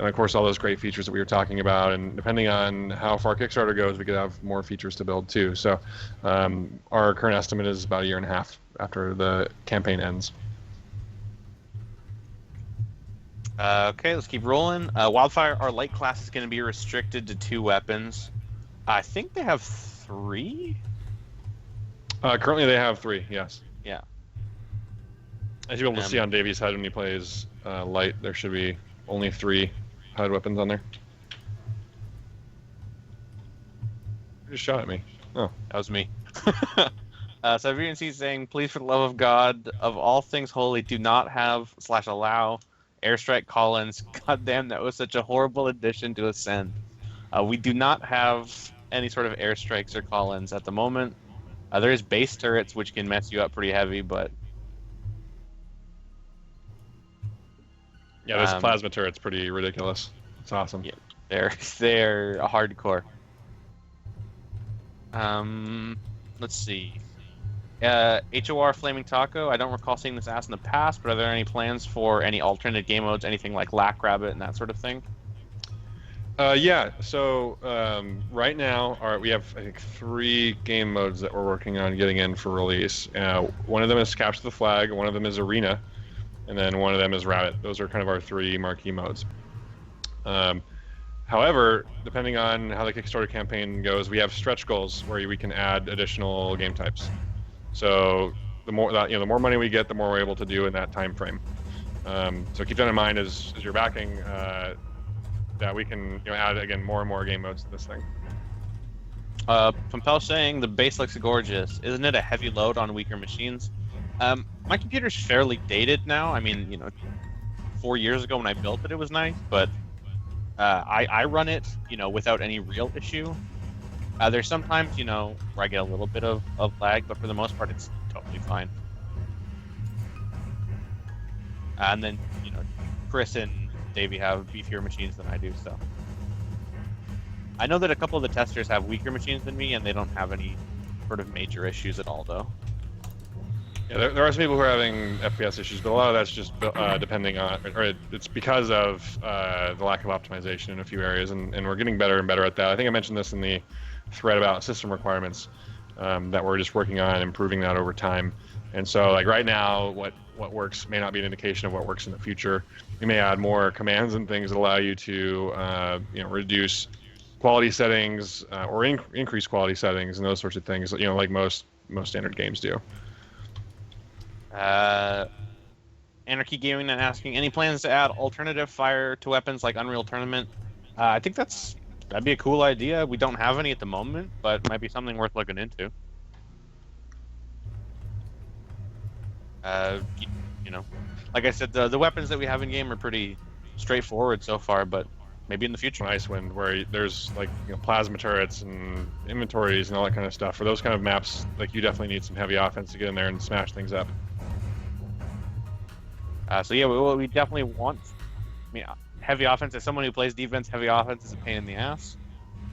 of course all those great features that we were talking about, and depending on how far Kickstarter goes, we could have more features to build too. So our current estimate is about 1.5 years after the campaign ends. Okay, let's keep rolling. Wildfire, our light class is going to be restricted to 2 weapons. I think they have 3? Currently they have 3, yes. Yeah. As you'll be able to see on Davy's HUD when he plays light, there should be only 3 HUD weapons on there. You just shot at me. Oh. That was me. Siberian Sea saying, please, for the love of God, of all things holy, do not have / allow airstrike call-ins. God damn, that was such a horrible addition to Ascend. We do not have any sort of airstrikes or call-ins at the moment. There is base turrets, which can mess you up pretty heavy, but... Yeah, those plasma turrets pretty ridiculous. It's awesome. Yeah, they're hardcore. Let's see. HOR Flaming Taco, I don't recall seeing this asked in the past, but are there any plans for any alternate game modes, anything like Lack Rabbit and that sort of thing? Yeah, so right now we have, I think, 3 game modes that we're working on getting in for release. One of them is Capture the Flag, one of them is Arena, and then one of them is Rabbit. Those are kind of our 3 marquee modes. However, depending on how the Kickstarter campaign goes, we have stretch goals where we can add additional game types. So the more money we get, the more we're able to do in that time frame. So keep that in mind as you're backing, that we can add again more and more game modes to this thing. Pompel saying the base looks gorgeous. Isn't it a heavy load on weaker machines? My computer's fairly dated now. I mean, 4 years ago when I built it, it was nice, but I run it, without any real issue. There's sometimes, where I get a little bit of lag, but for the most part, it's totally fine. And then, Chris and Davey have beefier machines than I do, so. I know that a couple of the testers have weaker machines than me, and they don't have any sort of major issues at all, though. Yeah, there are some people who are having FPS issues, but a lot of that's just depending on, or it's because of the lack of optimization in a few areas, and we're getting better and better at that. I think I mentioned this in the thread about system requirements. that we're just working on improving that over time. And so like right now, what works may not be an indication of what works in the future. We may add more commands and things that allow you to reduce quality settings or increase quality settings and those sorts of things, like most standard games do. Anarchy Gaming asking, any plans to add alternative fire to weapons like Unreal Tournament? I think that'd be a cool idea. We don't have any at the moment, but might be something worth looking into. Like I said, the weapons that we have in game are pretty straightforward so far, but maybe in the future. Icewind, where there's like plasma turrets and inventories and all that kind of stuff. For those kind of maps, like you definitely need some heavy offense to get in there and smash things up. So yeah, we definitely want. I mean, heavy offense. As someone who plays defense, heavy offense is a pain in the ass,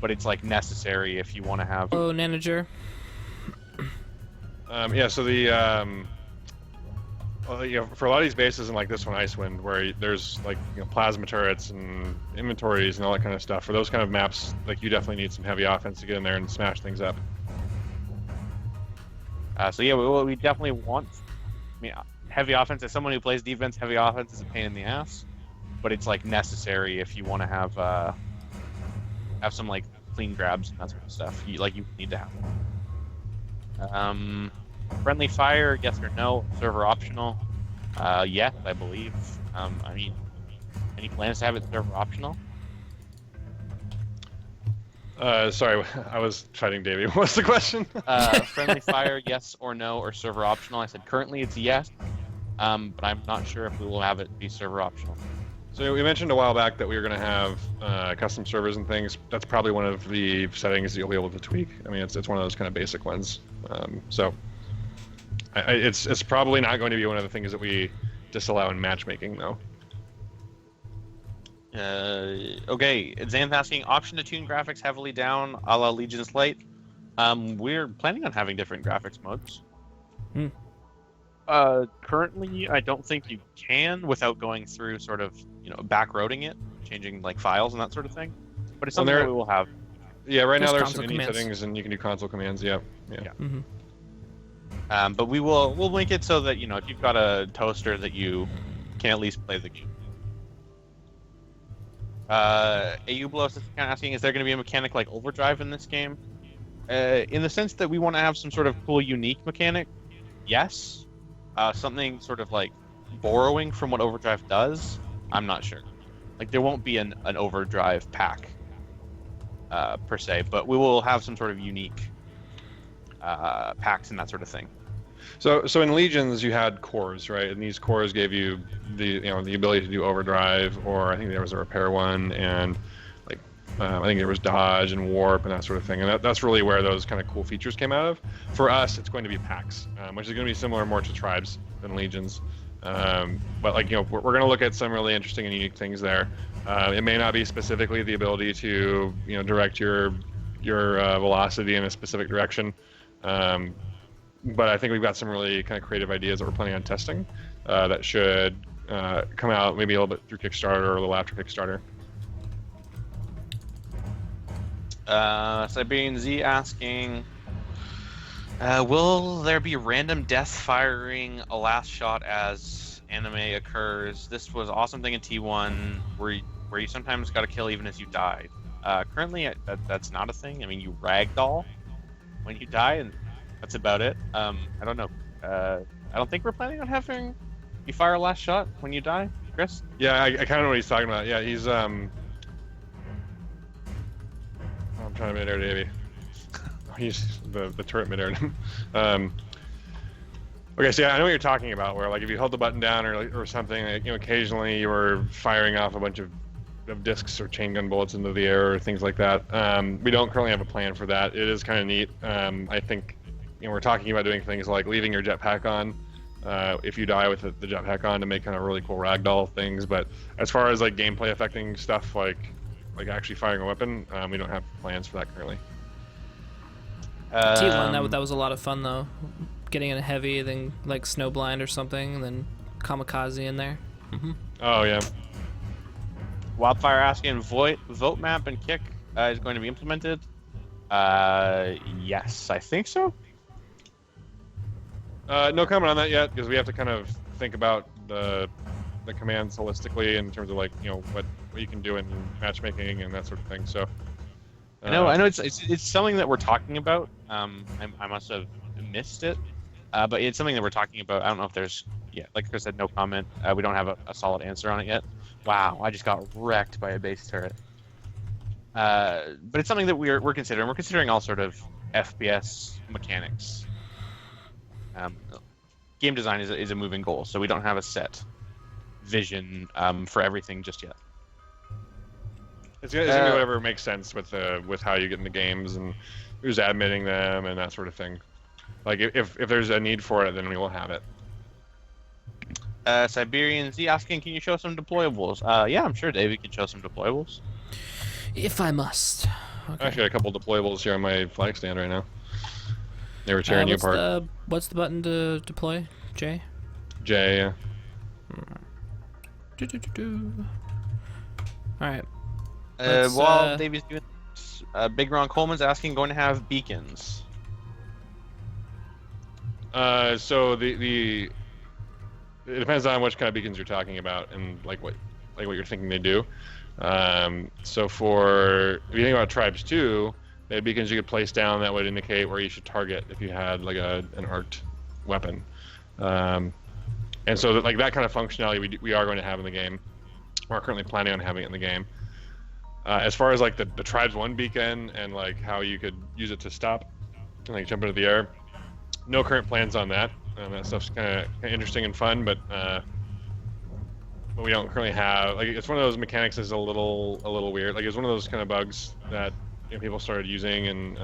but it's like necessary if you want to have. Oh, Nanager. Yeah. So the for a lot of these bases, and like this one, Icewind, where there's like plasma turrets and inventories and all that kind of stuff. For those kind of maps, like you definitely need some heavy offense to get in there and smash things up. So yeah, we definitely want. I mean, heavy offense. As someone who plays defense, heavy offense is a pain in the ass, but it's like necessary if you want to have some like clean grabs and that sort of stuff. You need to have. Friendly fire, yes or no? Server optional? Yes, I believe. I mean, any plans to have it server optional? Sorry, I was fighting Davey. What's the question? Friendly fire, yes or no, or server optional? I said currently it's yes, but I'm not sure if we will have it be server optional. So we mentioned a while back that we were going to have custom servers and things. That's probably one of the settings that you'll be able to tweak. I mean, it's one of those kind of basic ones. So it's probably not going to be one of the things that we disallow in matchmaking, though. Okay, Xanth asking, option to tune graphics heavily down, a la Legion's Light. We're planning on having different graphics modes. Currently, I don't think you can without going through sort of, backroading it, changing like files and that sort of thing. But it's something that we will have. Yeah, right now there's some console mini commands. settings, and you can do console commands. Yeah. Mm-hmm. But we'll link it so that if you've got a toaster that you can at least play the game. Aublos is kind of asking, is there going to be a mechanic like overdrive in this game? In the sense that we want to have some sort of cool, unique mechanic, yes. Something sort of like borrowing from what overdrive does, I'm not sure. Like there won't be an overdrive pack per se, but we will have some sort of unique packs and that sort of thing. So in Legions you had cores, right? And these cores gave you the ability to do overdrive, or I think there was a repair one, and like I think there was dodge and warp and that sort of thing. And that's really where those kind of cool features came out of. For us, it's going to be packs, which is going to be similar more to tribes than Legions. But like we're going to look at some really interesting and unique things there. It may not be specifically the ability to direct your velocity in a specific direction. But I think we've got some really kind of creative ideas that we're planning on testing that should come out maybe a little bit through Kickstarter or a little after Kickstarter. Siberian Z asking, will there be random death firing a last shot as anime occurs? This was awesome thing in T1 where you sometimes got to kill even as you died. Currently, that's not a thing. I mean, you ragdoll when you die, and that's about it. I don't know. I don't think we're planning on having you fire a last shot when you die, Chris. Yeah, I kind of know what he's talking about. Yeah, he's I'm trying to midair Davey. He's the turret midair. Okay, so yeah, I know what you're talking about. Where like if you hold the button down or something, like, occasionally you were firing off a bunch of discs or chain gun bullets into the air or things like that. We don't currently have a plan for that. It is kind of neat. I think we're talking about doing things like leaving your jetpack on if you die with the jetpack on to make kind of really cool ragdoll things. But as far as like gameplay affecting stuff like actually firing a weapon, we don't have plans for that currently. T1, that was a lot of fun though. Getting in a heavy, then like snowblind or something, and then kamikaze in there. Mm-hmm. Oh yeah. Wildfire asking, vote map and kick is going to be implemented. Yes, I think so. No comment on that yet, because we have to kind of think about the commands holistically in terms of like what you can do in matchmaking and that sort of thing. So I know it's something that we're talking about. I must have missed it, but it's something that we're talking about. I don't know if there's like Chris said, no comment. We don't have a solid answer on it yet. Wow, I just got wrecked by a base turret. But it's something that we're considering. We're considering all sort of FPS mechanics. Game design is a moving goal, so we don't have a set vision for everything just yet. It's gonna be whatever makes sense with how you get into games and who's admitting them and that sort of thing. Like if there's a need for it, then we will have it. Siberian Z asking, can you show some deployables? Yeah, I'm sure David can show some deployables. If I must. Okay. I actually got a couple deployables here on my flag stand right now. They were tearing you apart. What's the button to deploy? J? J, yeah. Alright. While David's doing this, Big Ron Coleman's asking, going to have beacons. So it depends on which kind of beacons you're talking about and like what you're thinking they do. So if you think about Tribes 2, they had beacons you could place down that would indicate where you should target if you had like an arced weapon. And so that kind of functionality we are going to have in the game. We're currently planning on having it in the game. As far as like the Tribes 1 beacon and like how you could use it to stop and like jump into the air, no current plans on that. That stuff's kind of interesting and fun, but we don't currently have it's one of those mechanics that's a little weird. Like it's one of those kind of bugs that people started using and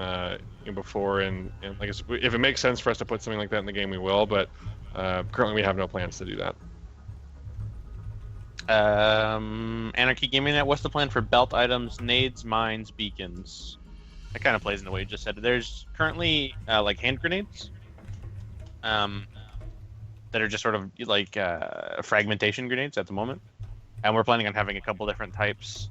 before and like if it makes sense for us to put something like that in the game, we will. But currently we have no plans to do that. Anarchy Gaming Net, what's the plan for belt items, nades, mines, beacons? That kind of plays into what you just said. There's currently like hand grenades that are just sort of like fragmentation grenades at the moment, and we're planning on having a couple different types.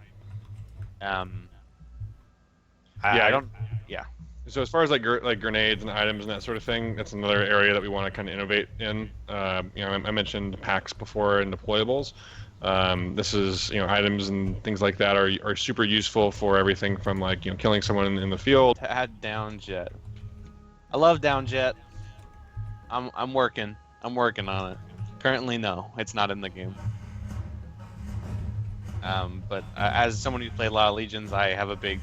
So as far as like grenades and items and that sort of thing, that's another area that we want to kind of innovate in. I mentioned packs before and deployables. This is items and things like that are super useful for everything from like killing someone in the field. To add down jet. I love down jet. I'm working on it. Currently, no, it's not in the game. But as someone who played a lot of Legions, I have a big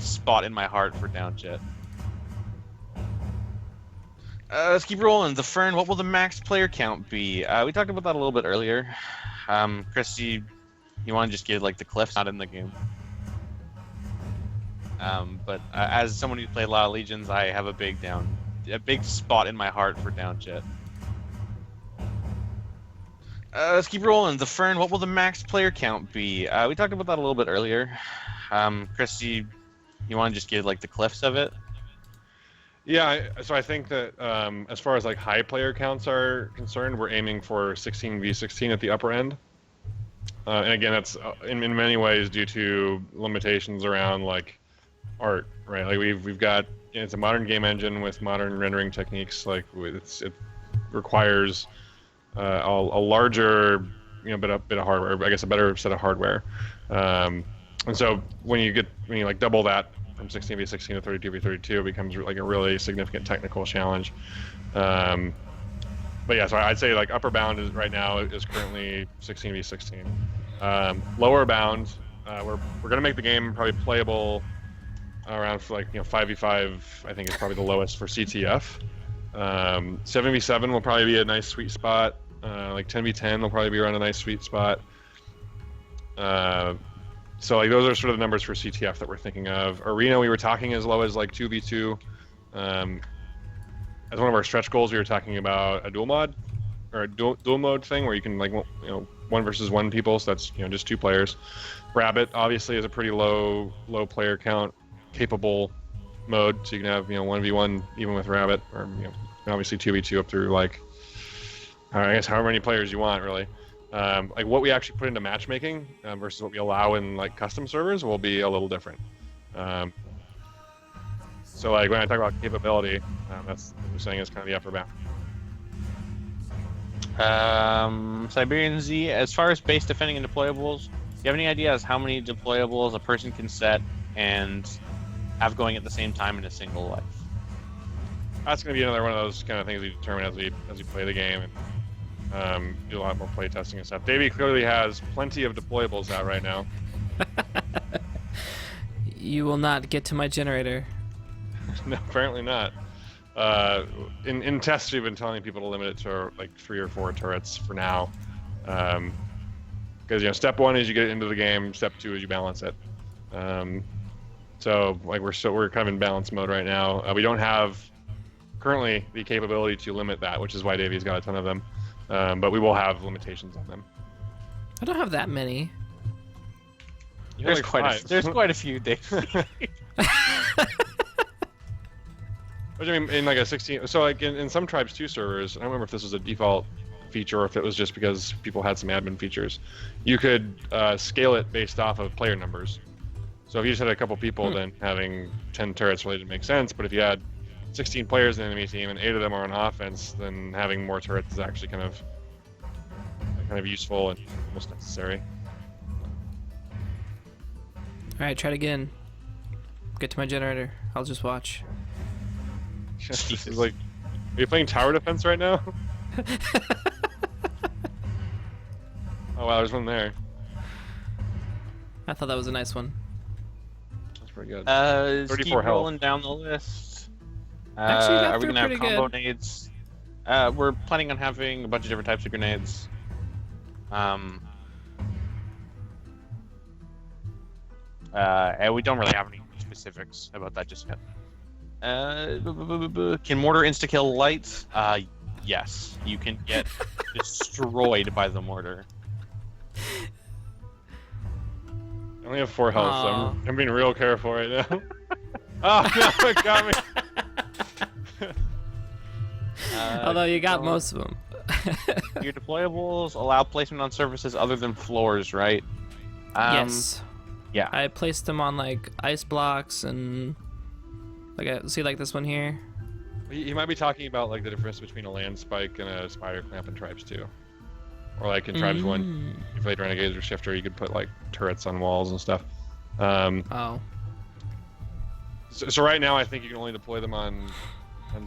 spot in my heart for down jet. Let's keep rolling. The Fern, what will the max player count be? We talked about that a little bit earlier. Chris, you want to just get like the cliffs not in the game. But as someone who played a lot of Legions, I have a big spot in my heart for down jet. Let's keep rolling. The Fern, what will the max player count be? We talked about that a little bit earlier. Chris, you want to just get like the cliffs of it? Yeah, so I think that as far as like high player counts are concerned, we're aiming for 16v16 at the upper end. And again, that's in many ways due to limitations around like art, right? Like we've got it's a modern game engine with modern rendering techniques. Like it requires a larger bit of hardware. I guess a better set of hardware. And so when you like double that from 16v16 to 32v32, it becomes like a really significant technical challenge. But yeah, so I'd say like upper bound right now is currently 16v16. Lower bound, we're gonna make the game probably playable around for like 5v5. I think is probably the lowest for CTF. 7v7 will probably be a nice sweet spot. Like 10v10 will probably be around a nice sweet spot. So like those are sort of the numbers for CTF that we're thinking of. Arena, we were talking as low as like 2v2. As one of our stretch goals, we were talking about a dual mod or a dual mode thing where you can like 1 versus 1 people. So that's just 2 players. Rabbit obviously is a pretty low player count capable mode, so you can have 1v1 even with Rabbit, or obviously 2v2 up through like I guess however many players you want really. Like what we actually put into matchmaking versus what we allow in like custom servers will be a little different. So like when I talk about capability, that's what we're saying is kind of the upper bound. Siberian Z, as far as base defending and deployables, do you have any idea as how many deployables a person can set and have going at the same time in a single life? That's going to be another one of those kind of things we determine as we play the game and do a lot more play testing and stuff. Davey clearly has plenty of deployables out right now. You will not get to my generator. No, apparently not. In tests, we've been telling people to limit it to like 3 or 4 turrets for now, because step 1 is you get into the game. Step 2 is you balance it. So like we're kind of in balance mode right now. We don't have currently the capability to limit that, which is why Davey's got a ton of them. But we will have limitations on them. I don't have that many. There's quite a few, Dave. Which I mean, in like a 16, so like in some tribes 2 servers, I don't remember if this was a default feature or if it was just because people had some admin features. You could scale it based off of player numbers. So if you just had a couple people, then having 10 turrets really didn't make sense. But if you had 16 players in the enemy team and 8 of them are on offense, then having more turrets is actually kind of useful and almost necessary. All right, try it again. Get to my generator. I'll just watch. This is like, are you playing tower defense right now? Oh wow, there's one there. I thought that was a nice one. That's pretty good. 34 keep health. Rolling health. down the list. Actually, are we through gonna have pretty combo good. nades? We're planning on having a bunch of different types of grenades. And we don't really have any specifics about that just yet. Can mortar insta-kill lights? Yes. You can get destroyed by the mortar. I only have 4 health, so I'm being real careful right now. Oh no, it got me! Although you got most of them. Your deployables allow placement on surfaces other than floors, right? Yes. Yeah. I placed them on like ice blocks and see like this one here. You might be talking about like the difference between a land spike and a spider clamp in Tribes 2. Or like in Tribes 1, if you played Renegades or Shifter, you could put like turrets on walls and stuff. Oh. So right now, I think you can only deploy them on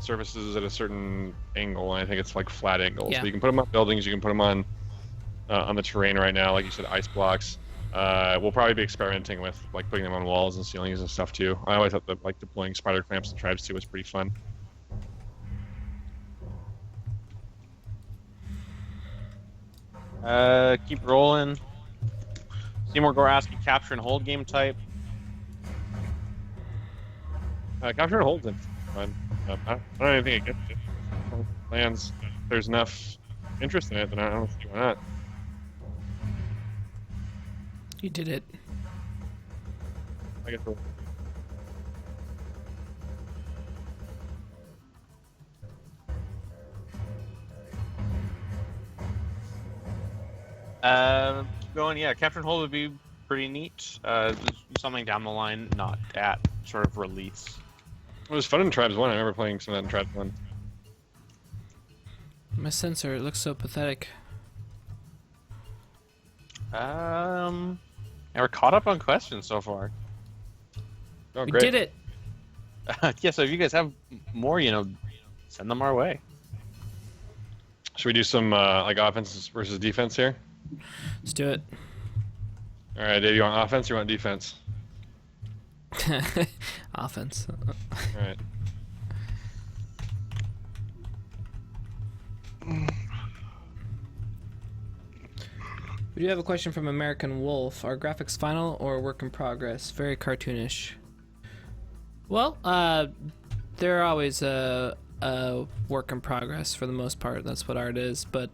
surfaces at a certain angle, and I think it's like flat angles. Yeah. So you can put them on buildings, you can put them on the terrain right now, like you said, ice blocks. We'll probably be experimenting with like putting them on walls and ceilings and stuff too. I always thought that like deploying spider clamps in Tribes 2 was pretty fun. Keep rolling. Seymour Gore asking capture and hold game type. Capture and hold's fun. I don't have anything against it. Lands, if there's enough interest in it, then I don't see why not. You did it. I guess we'll... Going, yeah, capture and hold would be pretty neat. Something down the line, not at sort of release. It was fun in Tribes 1. I remember playing some of that in Tribes 1. My sensor, it looks so pathetic. And we're caught up on questions so far. Oh, We great. did it. Yeah, so if you guys have more, send them our way. Should we do some like offense versus defense here? Let's do it. All right, Dave, you want offense or you want defense? Offense. All right. We do have a question from American Wolf. Are graphics final or work in progress? Very cartoonish. Well, they're always a work in progress for the most part. That's what art is. But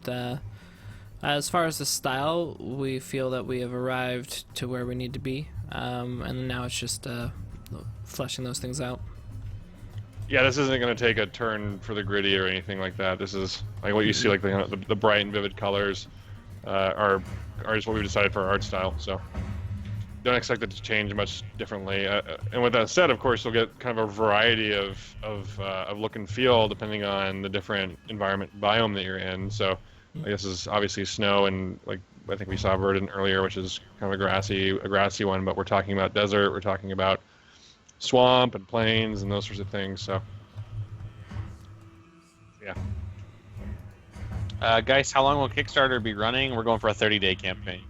as far as the style, we feel that we have arrived to where we need to be. And now it's just fleshing those things out. Yeah, this isn't going to take a turn for the gritty or anything like that. This is like what you see, like the bright and vivid colors are just what we've decided for our art style. So don't expect it to change much differently. And with that said, of course, you'll get kind of a variety of look and feel depending on the different environment biome that you're in. So I guess it's obviously snow, and like I think we saw Verdant earlier, which is kind of a grassy one. But we're talking about desert. We're talking about swamp and plains and those sorts of things. So yeah. Guys, how long will Kickstarter be running? We're going for a 30-day campaign.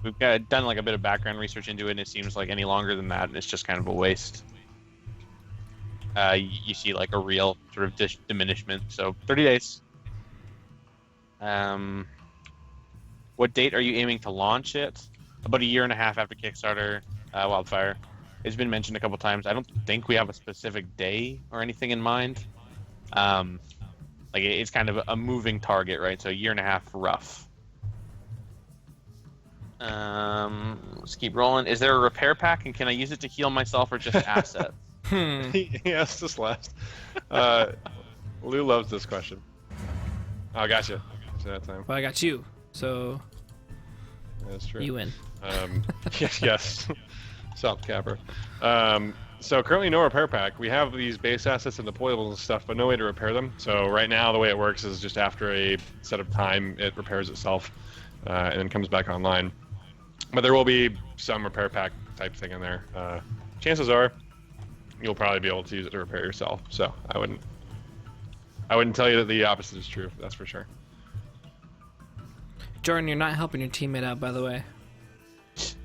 We've done like a bit of background research into it, and it seems like any longer than that, it's just kind of a waste. You see like a real sort of diminishment. So 30 days. What date are you aiming to launch it? About a year and a half after Kickstarter Wildfire. It's been mentioned a couple times. I don't think we have a specific day or anything in mind. Like it's kind of a moving target, right? So a year and a half rough. Let's keep rolling. Is there a repair pack, and can I use it to heal myself or just assets? He asked this last. Lou loves this question. Oh, gotcha. That time. Well, I got you, so That's true. you win. Yes. South Capper. So currently no repair pack. We have these base assets and deployables and stuff, but no way to repair them. So right now the way it works is just after a set of time, it repairs itself and then comes back online. But there will be some repair pack type thing in there. Chances are you'll probably be able to use it to repair yourself. So I wouldn't tell you that the opposite is true. That's for sure. Jordan, you're not helping your teammate out, by the way.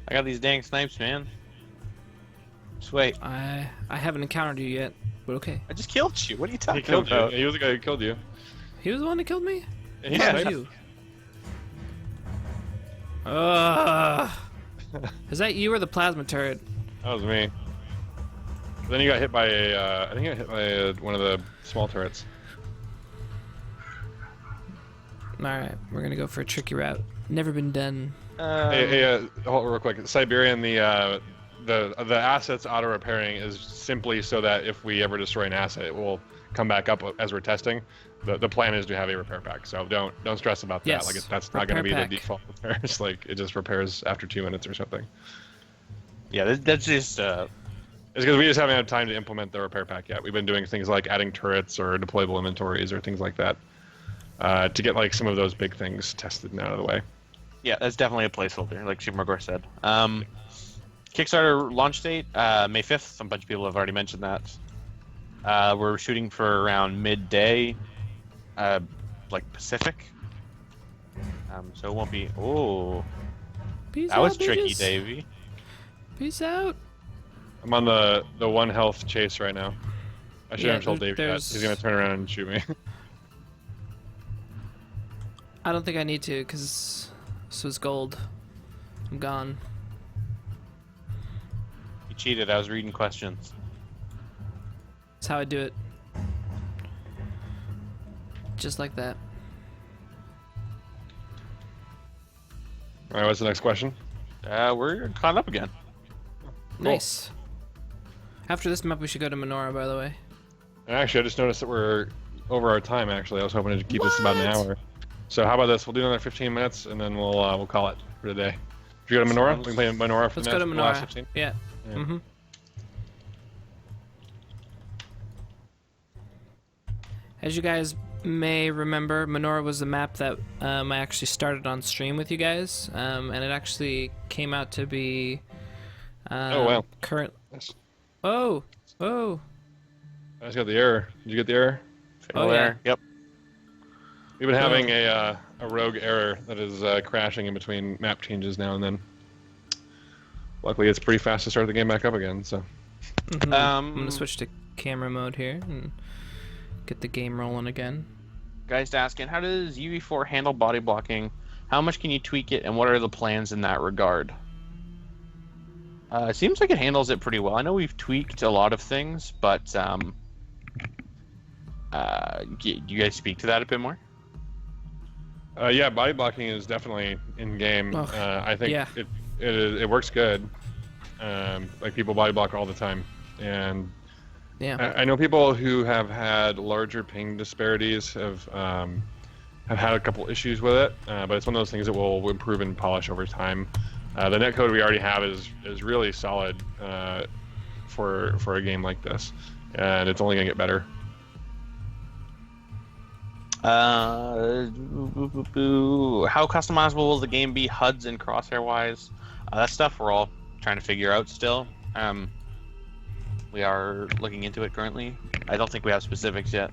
I got these dang snipes, man. Just wait. I haven't encountered you yet, but okay. I just killed you. What are you talking He killed about? you. He was the guy who killed you. He was the one that killed me? And he Yeah. sniped You. Is that you or the plasma turret? That was me. Then you got hit by I think I hit by one of the small turrets. Alright, we're gonna go for a tricky route. Never been done. Hey, hold real quick. Siberian, the assets auto repairing is simply so that if we ever destroy an asset, it will come back up as we're testing. The plan is to have a repair pack, so don't stress about that. Yes, Like that's not going to be repair the pack. default repairs. Like it just repairs after 2 minutes or something. Yeah, that's just It's because we just haven't had time to implement the repair pack yet. We've been doing things like adding turrets or deployable inventories or things like that to get like some of those big things tested and out of the way. yeah, that's definitely a placeholder, like Super Magor said. Kickstarter launch date May 5th. A bunch of people have already mentioned that. We're shooting for around midday, like Pacific. So it won't be. Oh, Peace that out, was tricky, bitches. Davey. Peace out. I'm on the 1 health chase right now. I should Yeah, have told Dave that. there's- He's gonna turn around and shoot me. I don't think I need to, because this was gold. I'm gone. You cheated. I was reading questions. That's how I do it. Just like that. All right, what's the next question? We're caught up again. Cool. Nice. After this map, we should go to Menorah, by the way. And actually, I just noticed that we're over our time. Actually, I was hoping to keep this about an What? hour. So how about this? We'll do another 15 minutes, and then we'll call it for today. Should we go to Menorah? We can play Menorah for Let's the go to last Menorah. 15. Yeah. Yeah. Mm-hmm. As you guys may remember, Menorah was the map that I actually started on stream with you guys, and it actually came out to be Oh, wow. current. Nice. Oh, I just got the error. Did you get the error? Oh, yeah. Yep. We've been having a rogue error that is crashing in between map changes now and then. Luckily, it's pretty fast to start the game back up again. So mhm. I'm gonna switch to camera mode here and get the game rolling again. Guys asking, how does UV4 handle body blocking? How much can you tweak it, and what are the plans in that regard? It seems like it handles it pretty well. I know we've tweaked a lot of things, but do you guys speak to that a bit more? yeah, body blocking is definitely in game. Ugh, I think yeah. it works good. Like people body block all the time, and Yeah. I know people who have had larger ping disparities have have had a couple issues with it, but it's one of those things that will improve and polish over time. The netcode we already have is really solid for a game like this, and it's only gonna get better. How customizable will the game be, HUDs and crosshair wise? That stuff we're all trying to figure out still. We are looking into it currently. I don't think we have specifics yet.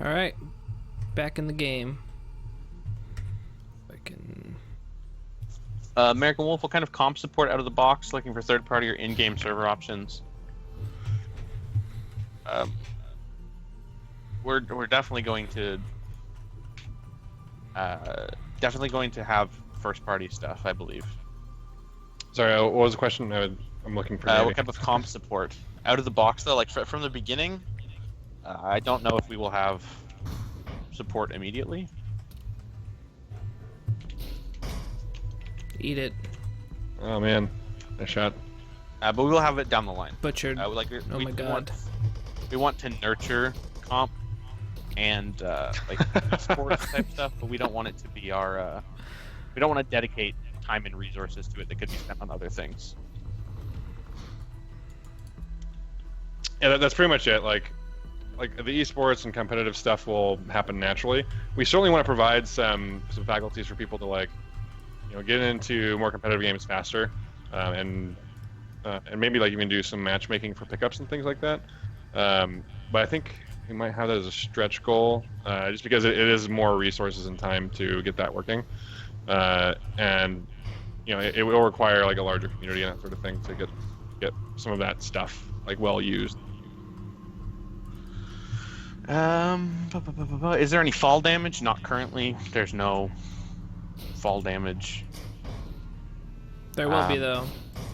All right, back in the game. I can. American Wolf, what kind of comp support out of the box? Looking for third-party or in-game server options? We're definitely going to have first-party stuff, I believe. Sorry, what was the question? I'm looking for. What kind of comp support out of the box though? Like from the beginning, I don't know if we will have support immediately. Eat it. Oh man, nice shot. But we will have it down the line. Butchered. Oh my god. We want to nurture comp and like sports type stuff, but we don't want it to be our. We don't want to dedicate time and resources to it that could be spent on other things. Yeah, that's pretty much it. Like the esports and competitive stuff will happen naturally. We certainly want to provide some faculties for people to get into more competitive games faster, and maybe even do some matchmaking for pickups and things like that. But I think we might have that as a stretch goal, just because it is more resources and time to get that working, and it will require a larger community and that sort of thing to get some of that stuff well used. Is there any fall damage? Not currently. There's no fall damage. There will be though.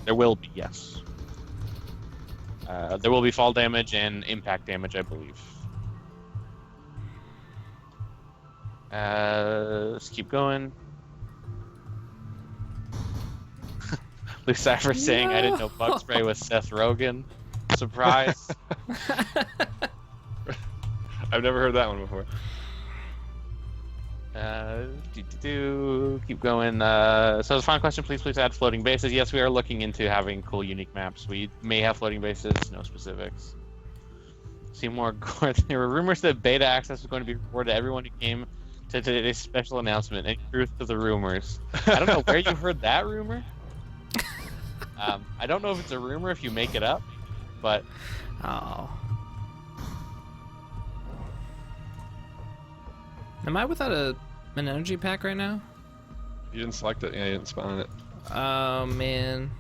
There will be, yes. There will be fall damage and impact damage, I believe. Let's keep going. Lucifer saying, I didn't know BugsPray was Seth Rogen. Surprise. I've never heard that one before. Keep going. So the final question, please add floating bases. Yes, we are looking into having cool, unique maps. We may have floating bases, no specifics. Seymour Gore, there were rumors that beta access was going to be rewarded to everyone who came to today's special announcement. Any truth to the rumors? I don't know where you heard that rumor. I don't know if it's a rumor if you make it up, but... Oh. Am I without an energy pack right now? You didn't select it. Yeah, you didn't spawn it. Oh, man.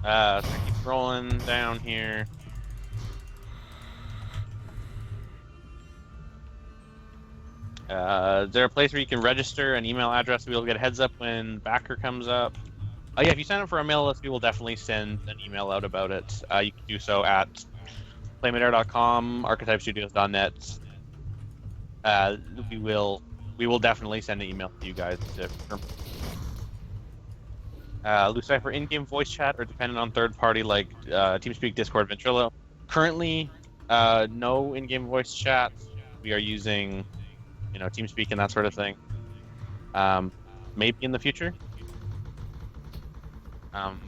So I keep rolling down here. Is there a place where you can register an email address to be able to get a heads up when backer comes up? Oh yeah, if you sign up for our mail list, we will definitely send an email out about it. You can do so at playmidair.com, archetypestudios.net. We will definitely send an email to you guys to confirm. Lucifer, in-game voice chat or dependent on third party like TeamSpeak, Discord, Ventrilo. Currently, no in-game voice chat. We are using, TeamSpeak and that sort of thing. Maybe in the future.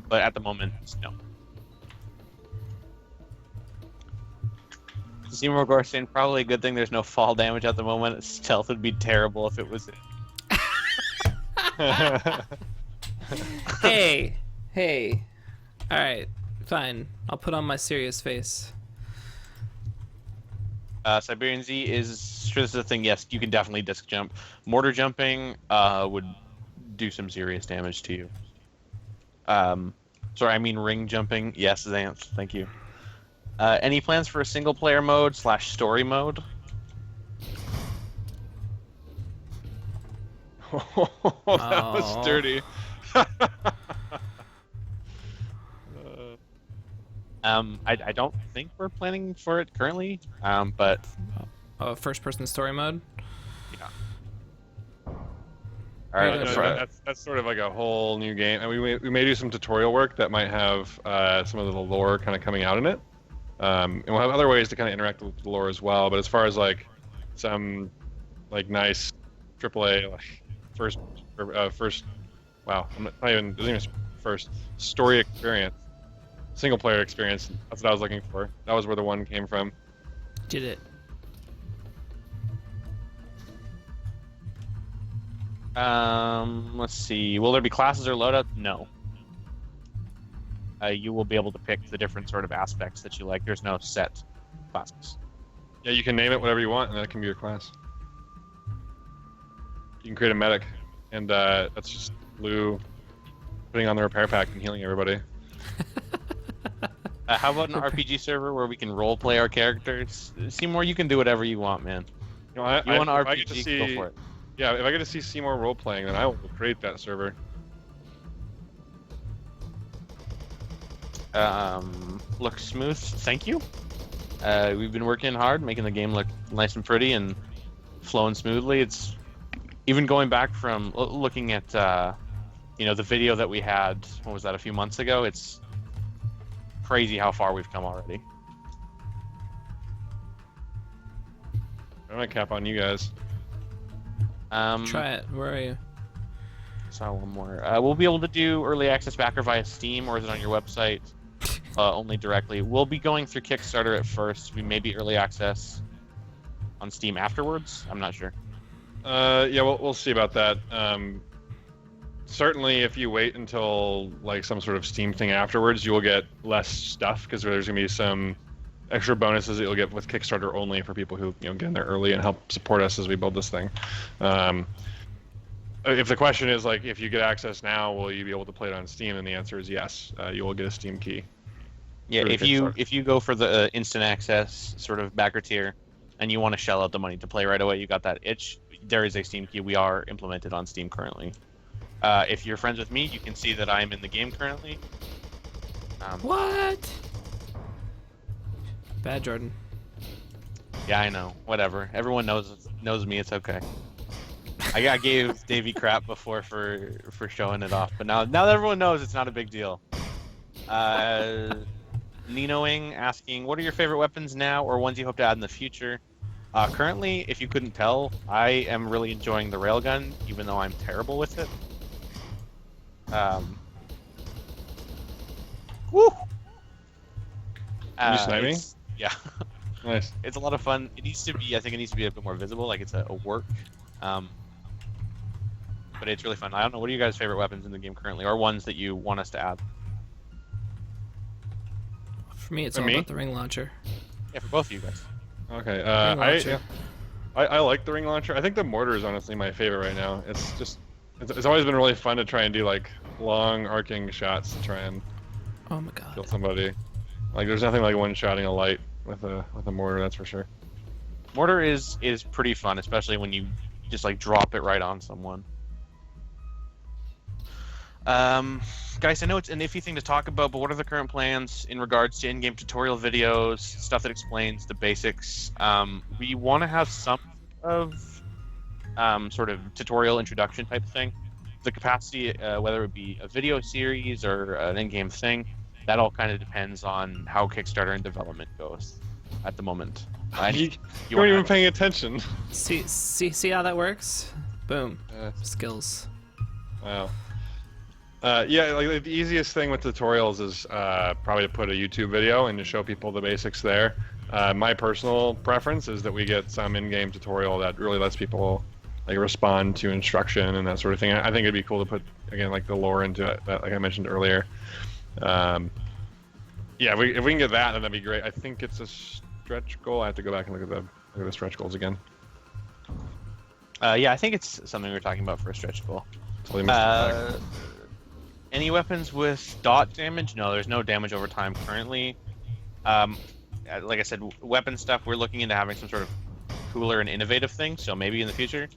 But at the moment, no. Seymour Gore saying probably a good thing there's no fall damage at the moment. Stealth would be terrible if it was. Hey. All right, fine. I'll put on my serious face. Siberian Z is sure this is a thing. Yes, you can definitely disc jump. Mortar jumping would do some serious damage to you. Sorry, I mean ring jumping. Yes, Xanth. Thank you. Any plans for a single player mode / story mode? That was dirty. I don't think we're planning for it currently, but... First-person story mode? Yeah. All right, that's sort of like a whole new game, and we may do some tutorial work that might have some of the lore kind of coming out in it. And we'll have other ways to kind of interact with the lore as well. But as far as like some like nice AAA like first wow, I'm not even doesn't even first story experience, single player experience. That's what I was looking for. That was where the one came from. Did it? Let's see. Will there be classes or loadouts? No. You will be able to pick the different sort of aspects that you like. There's no set classes. Yeah, you can name it whatever you want, and that can be your class. You can create a medic, and that's just Lou putting on the repair pack and healing everybody. How about an RPG server where we can roleplay our characters? Seymour, you can do whatever you want, man. You want an RPG? Go for it. Yeah, if I get to see Seymour role playing, then I will create that server. Looks smooth. Thank you. We've been working hard, making the game look nice and pretty and flowing smoothly. It's even going back from looking at the video that we had. What was that? A few months ago. It's crazy how far we've come already. I'm gonna cap on you guys. Try it. Where are you? Saw one more. We'll be able to do early access backer via Steam, or is it on your website? Only directly. We'll be going through Kickstarter at first. We may be early access on Steam afterwards. I'm not sure. Yeah, we'll see about that. Certainly, if you wait until like some sort of Steam thing afterwards, you will get less stuff because there's gonna be some extra bonuses that you'll get with Kickstarter only for people who get in there early and help support us as we build this thing. If the question is like, if you get access now, will you be able to play it on Steam? And the answer is yes. You will get a Steam key. Yeah, if you go for the instant access sort of backer tier, and you want to shell out the money to play right away, you got that itch. There is a Steam key. We are implemented on Steam currently. If you're friends with me, you can see that I'm in the game currently. What? Bad, Jordan. Yeah, I know. Whatever. Everyone knows me. It's okay. I gave Davey crap before for showing it off, but now that everyone knows, it's not a big deal. Ninoing asking, what are your favorite weapons now, or ones you hope to add in the future? Currently, if you couldn't tell, I am really enjoying the railgun, even though I'm terrible with it. Woo! Can you snipe me? Yeah. Nice. It's a lot of fun. I think it needs to be a bit more visible, like it's a work. But it's really fun. I don't know, what are you guys' favorite weapons in the game currently, or ones that you want us to add? For me, it's all about the ring launcher. Yeah, for both of you guys. Okay. Launcher. I like the ring launcher. I think the mortar is honestly my favorite right now. It's always been really fun to try and do like long arcing shots to try and Oh my god. kill somebody. Like there's nothing like one-shotting a light with a mortar, that's for sure. Mortar is pretty fun, especially when you just like drop it right on someone. Guys, I know it's an iffy thing to talk about, but what are the current plans in regards to in-game tutorial videos, stuff that explains the basics? We want to have some of sort of tutorial introduction type of thing. The capacity, whether it be a video series or an in-game thing, that all kind of depends on how Kickstarter and development goes at the moment. You weren't even paying attention. See how that works? Boom. Skills. Wow. Yeah, like the easiest thing with tutorials is probably to put a YouTube video and to show people the basics there. My personal preference is that we get some in-game tutorial that really lets people like respond to instruction and that sort of thing. I think it'd be cool to put again like the lore into it, that, like I mentioned earlier. Yeah, if we can get that, then that'd be great. I think it's a stretch goal. I have to go back and look at the stretch goals again. Yeah, I think it's something we were talking about for a stretch goal. Totally missed it. Any weapons with dot damage? No, there's no damage over time currently. Like I said, weapon stuff, we're looking into having some sort of cooler and innovative thing, so maybe in the future.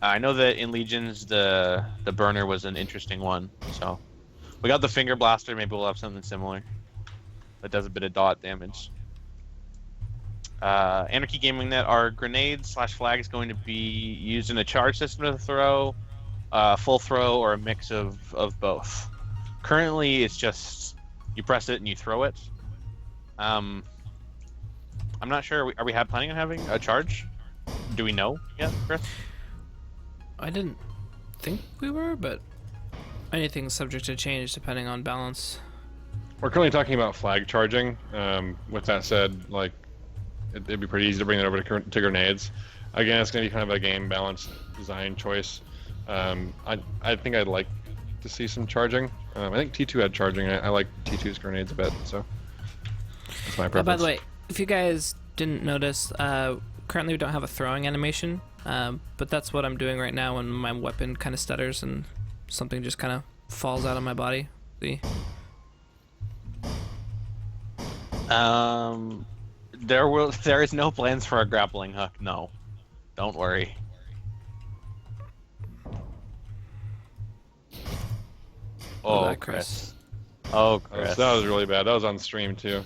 I know that in Legions, the burner was an interesting one, so we got the finger blaster. Maybe we'll have something similar that does a bit of dot damage. Anarchy Gaming Net, are grenades/flags going to be used in a charge system to throw, full throw, or a mix of both? Currently, it's just you press it and you throw it. I'm not sure. Are we planning on having a charge? Do we know yet, Chris? I didn't think we were, but anything's subject to change depending on balance. We're currently talking about flag charging. With that said, like, it'd be pretty easy to bring that over to grenades. Again, it's going to be kind of a game balance design choice. I think I'd like to see some charging. I think T2 had charging. I like T2's grenades a bit, so that's my preference. By the way, if you guys didn't notice, currently we don't have a throwing animation, but that's what I'm doing right now when my weapon kind of stutters and something just kind of falls out of my body. See? There is no plans for a grappling hook. No, don't worry. Oh, Chris. Oh, Chris. That was really bad. That was on stream too.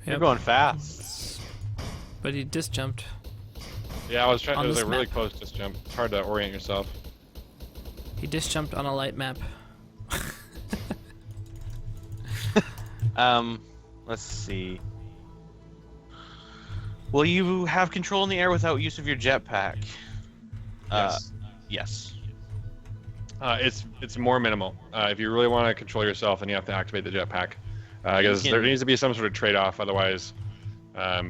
You're going fast. But he disjumped. Yeah, I was trying. It was this a really map. close disjump. It's hard to orient yourself. He disjumped on a light map. Let's see. Will you have control in the air without use of your jetpack? Yes. Yes. It's more minimal. If you really want to control yourself, then you have to activate the jetpack. Because there needs to be some sort of trade-off. Otherwise,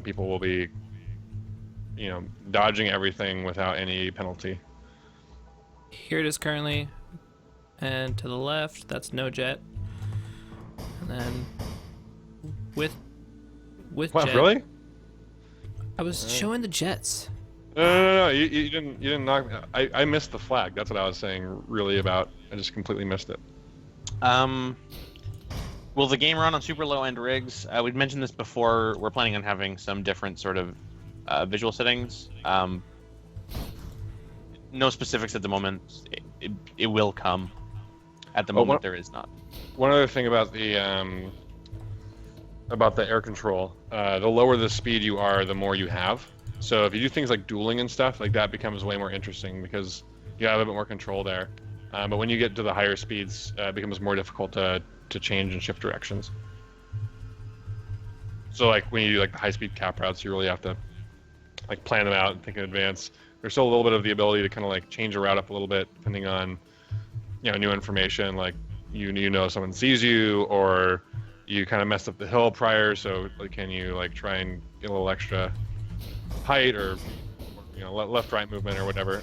people will be, dodging everything without any penalty. Here it is currently, and to the left, that's no jet. And then with What, jet. really? I was showing the jets. No. You didn't knock. I missed the flag. That's what I was saying. Really about. I just completely missed it. Will the game run on super low-end rigs? We'd mentioned this before. We're planning on having some different sort of visual settings. No specifics at the moment. It will come. At the moment, there is not. One other thing about the air control, the lower the speed you are, the more you have. So if you do things like dueling and stuff, like that becomes way more interesting because you have a bit more control there. But when you get to the higher speeds, it becomes more difficult to change and shift directions. So like when you do like the high-speed cap routes, you really have to like plan them out and think in advance. There's still a little bit of the ability to kind of like change a route up a little bit depending on new information, like you know someone sees you, or you kind of messed up the hill prior, so like can you like try and get a little extra height or left right movement or whatever.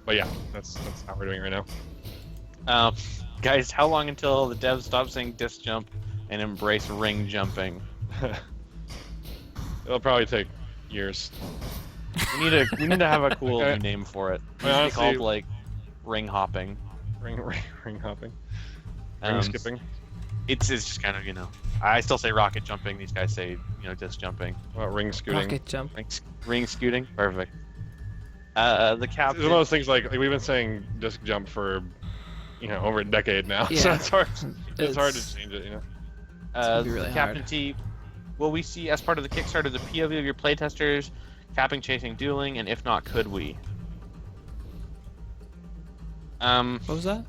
But yeah, that's how we're doing right now. Guys, how long until the devs stop saying disc jump and embrace ring jumping? It'll probably take years. We need to have a cool new name for it. It needs to be called like ring hopping. Ring hopping. Ring skipping. It's just kind of I still say rocket jumping. These guys say disc jumping. Well, ring scooting. Rocket jump. Ring scooting. Perfect. The captain. It's one of those things like we've been saying disc jump for over a decade now, Yeah. so it's hard. It's hard to change it. It's gonna be really Captain hard. T. Will we see as part of the Kickstarter the POV of your playtesters, capping, chasing, dueling, and if not, could we? What was that?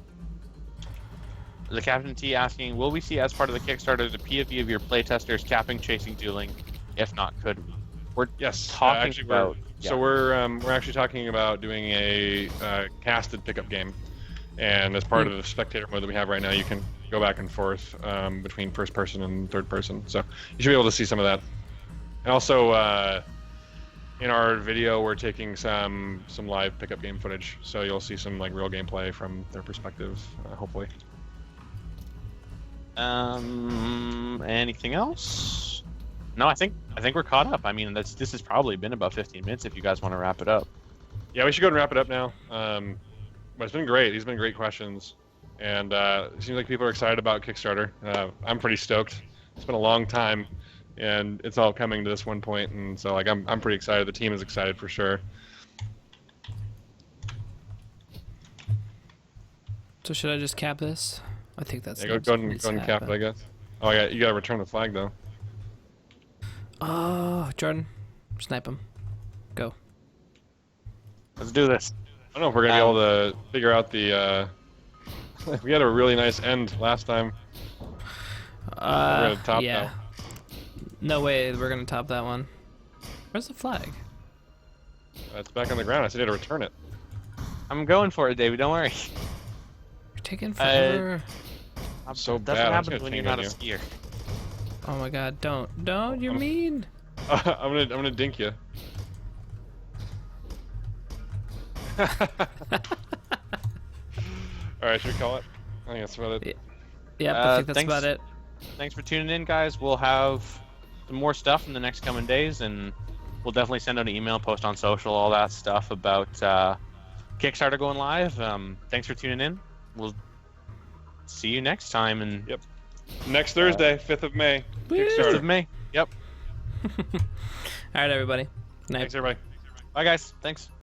The Captain T asking, will we see as part of the Kickstarter the POV of your playtesters, capping, chasing, dueling? If not, could we? We're talking actually, about. we're actually talking about doing a casted pickup game, and as part of the spectator mode that we have right now, you can go back and forth between first person and third person. So you should be able to see some of that. And also, in our video, we're taking some live pickup game footage, so you'll see some like real gameplay from their perspective, hopefully. Anything else? No, I think we're caught up. I mean, this has probably been about 15 minutes. If you guys want to wrap it up. Yeah, we should go and wrap it up now. But it's been great. These have been great questions, and it seems like people are excited about Kickstarter. I'm pretty stoked. It's been a long time, and it's all coming to this one point, and so like I'm pretty excited. The team is excited for sure. So should I just cap this? I think that's. Yeah, go and cap it, I guess. Oh yeah, you gotta return the flag though. Oh, Jordan, snipe him. Go. Let's do this. I don't know if we're gonna be able to figure out the. We had a really nice end last time. We're gonna top yeah. that. No way we're gonna top that one. Where's the flag? It's back on the ground. I said to return it. I'm going for it, David. Don't worry. You're taking forever. I'm so That's bad. what I'm just happens when gonna you're not a ting skier. Oh my god, don't, you're mean. I'm gonna dink you. Alright, should we call it? I think that's about it. Yep, I think that's thanks. about it. Thanks for tuning in, guys. We'll have some more stuff in the next coming days, and we'll definitely send out an email, post on social, all that stuff about Kickstarter going live. Thanks for tuning in. We'll see you next time. And Yep. Next Thursday, 5th of May. Woo! 5th Kickstarter. of May. Yep. Alright, everybody. Night. Thanks, everybody. Bye, guys. Thanks.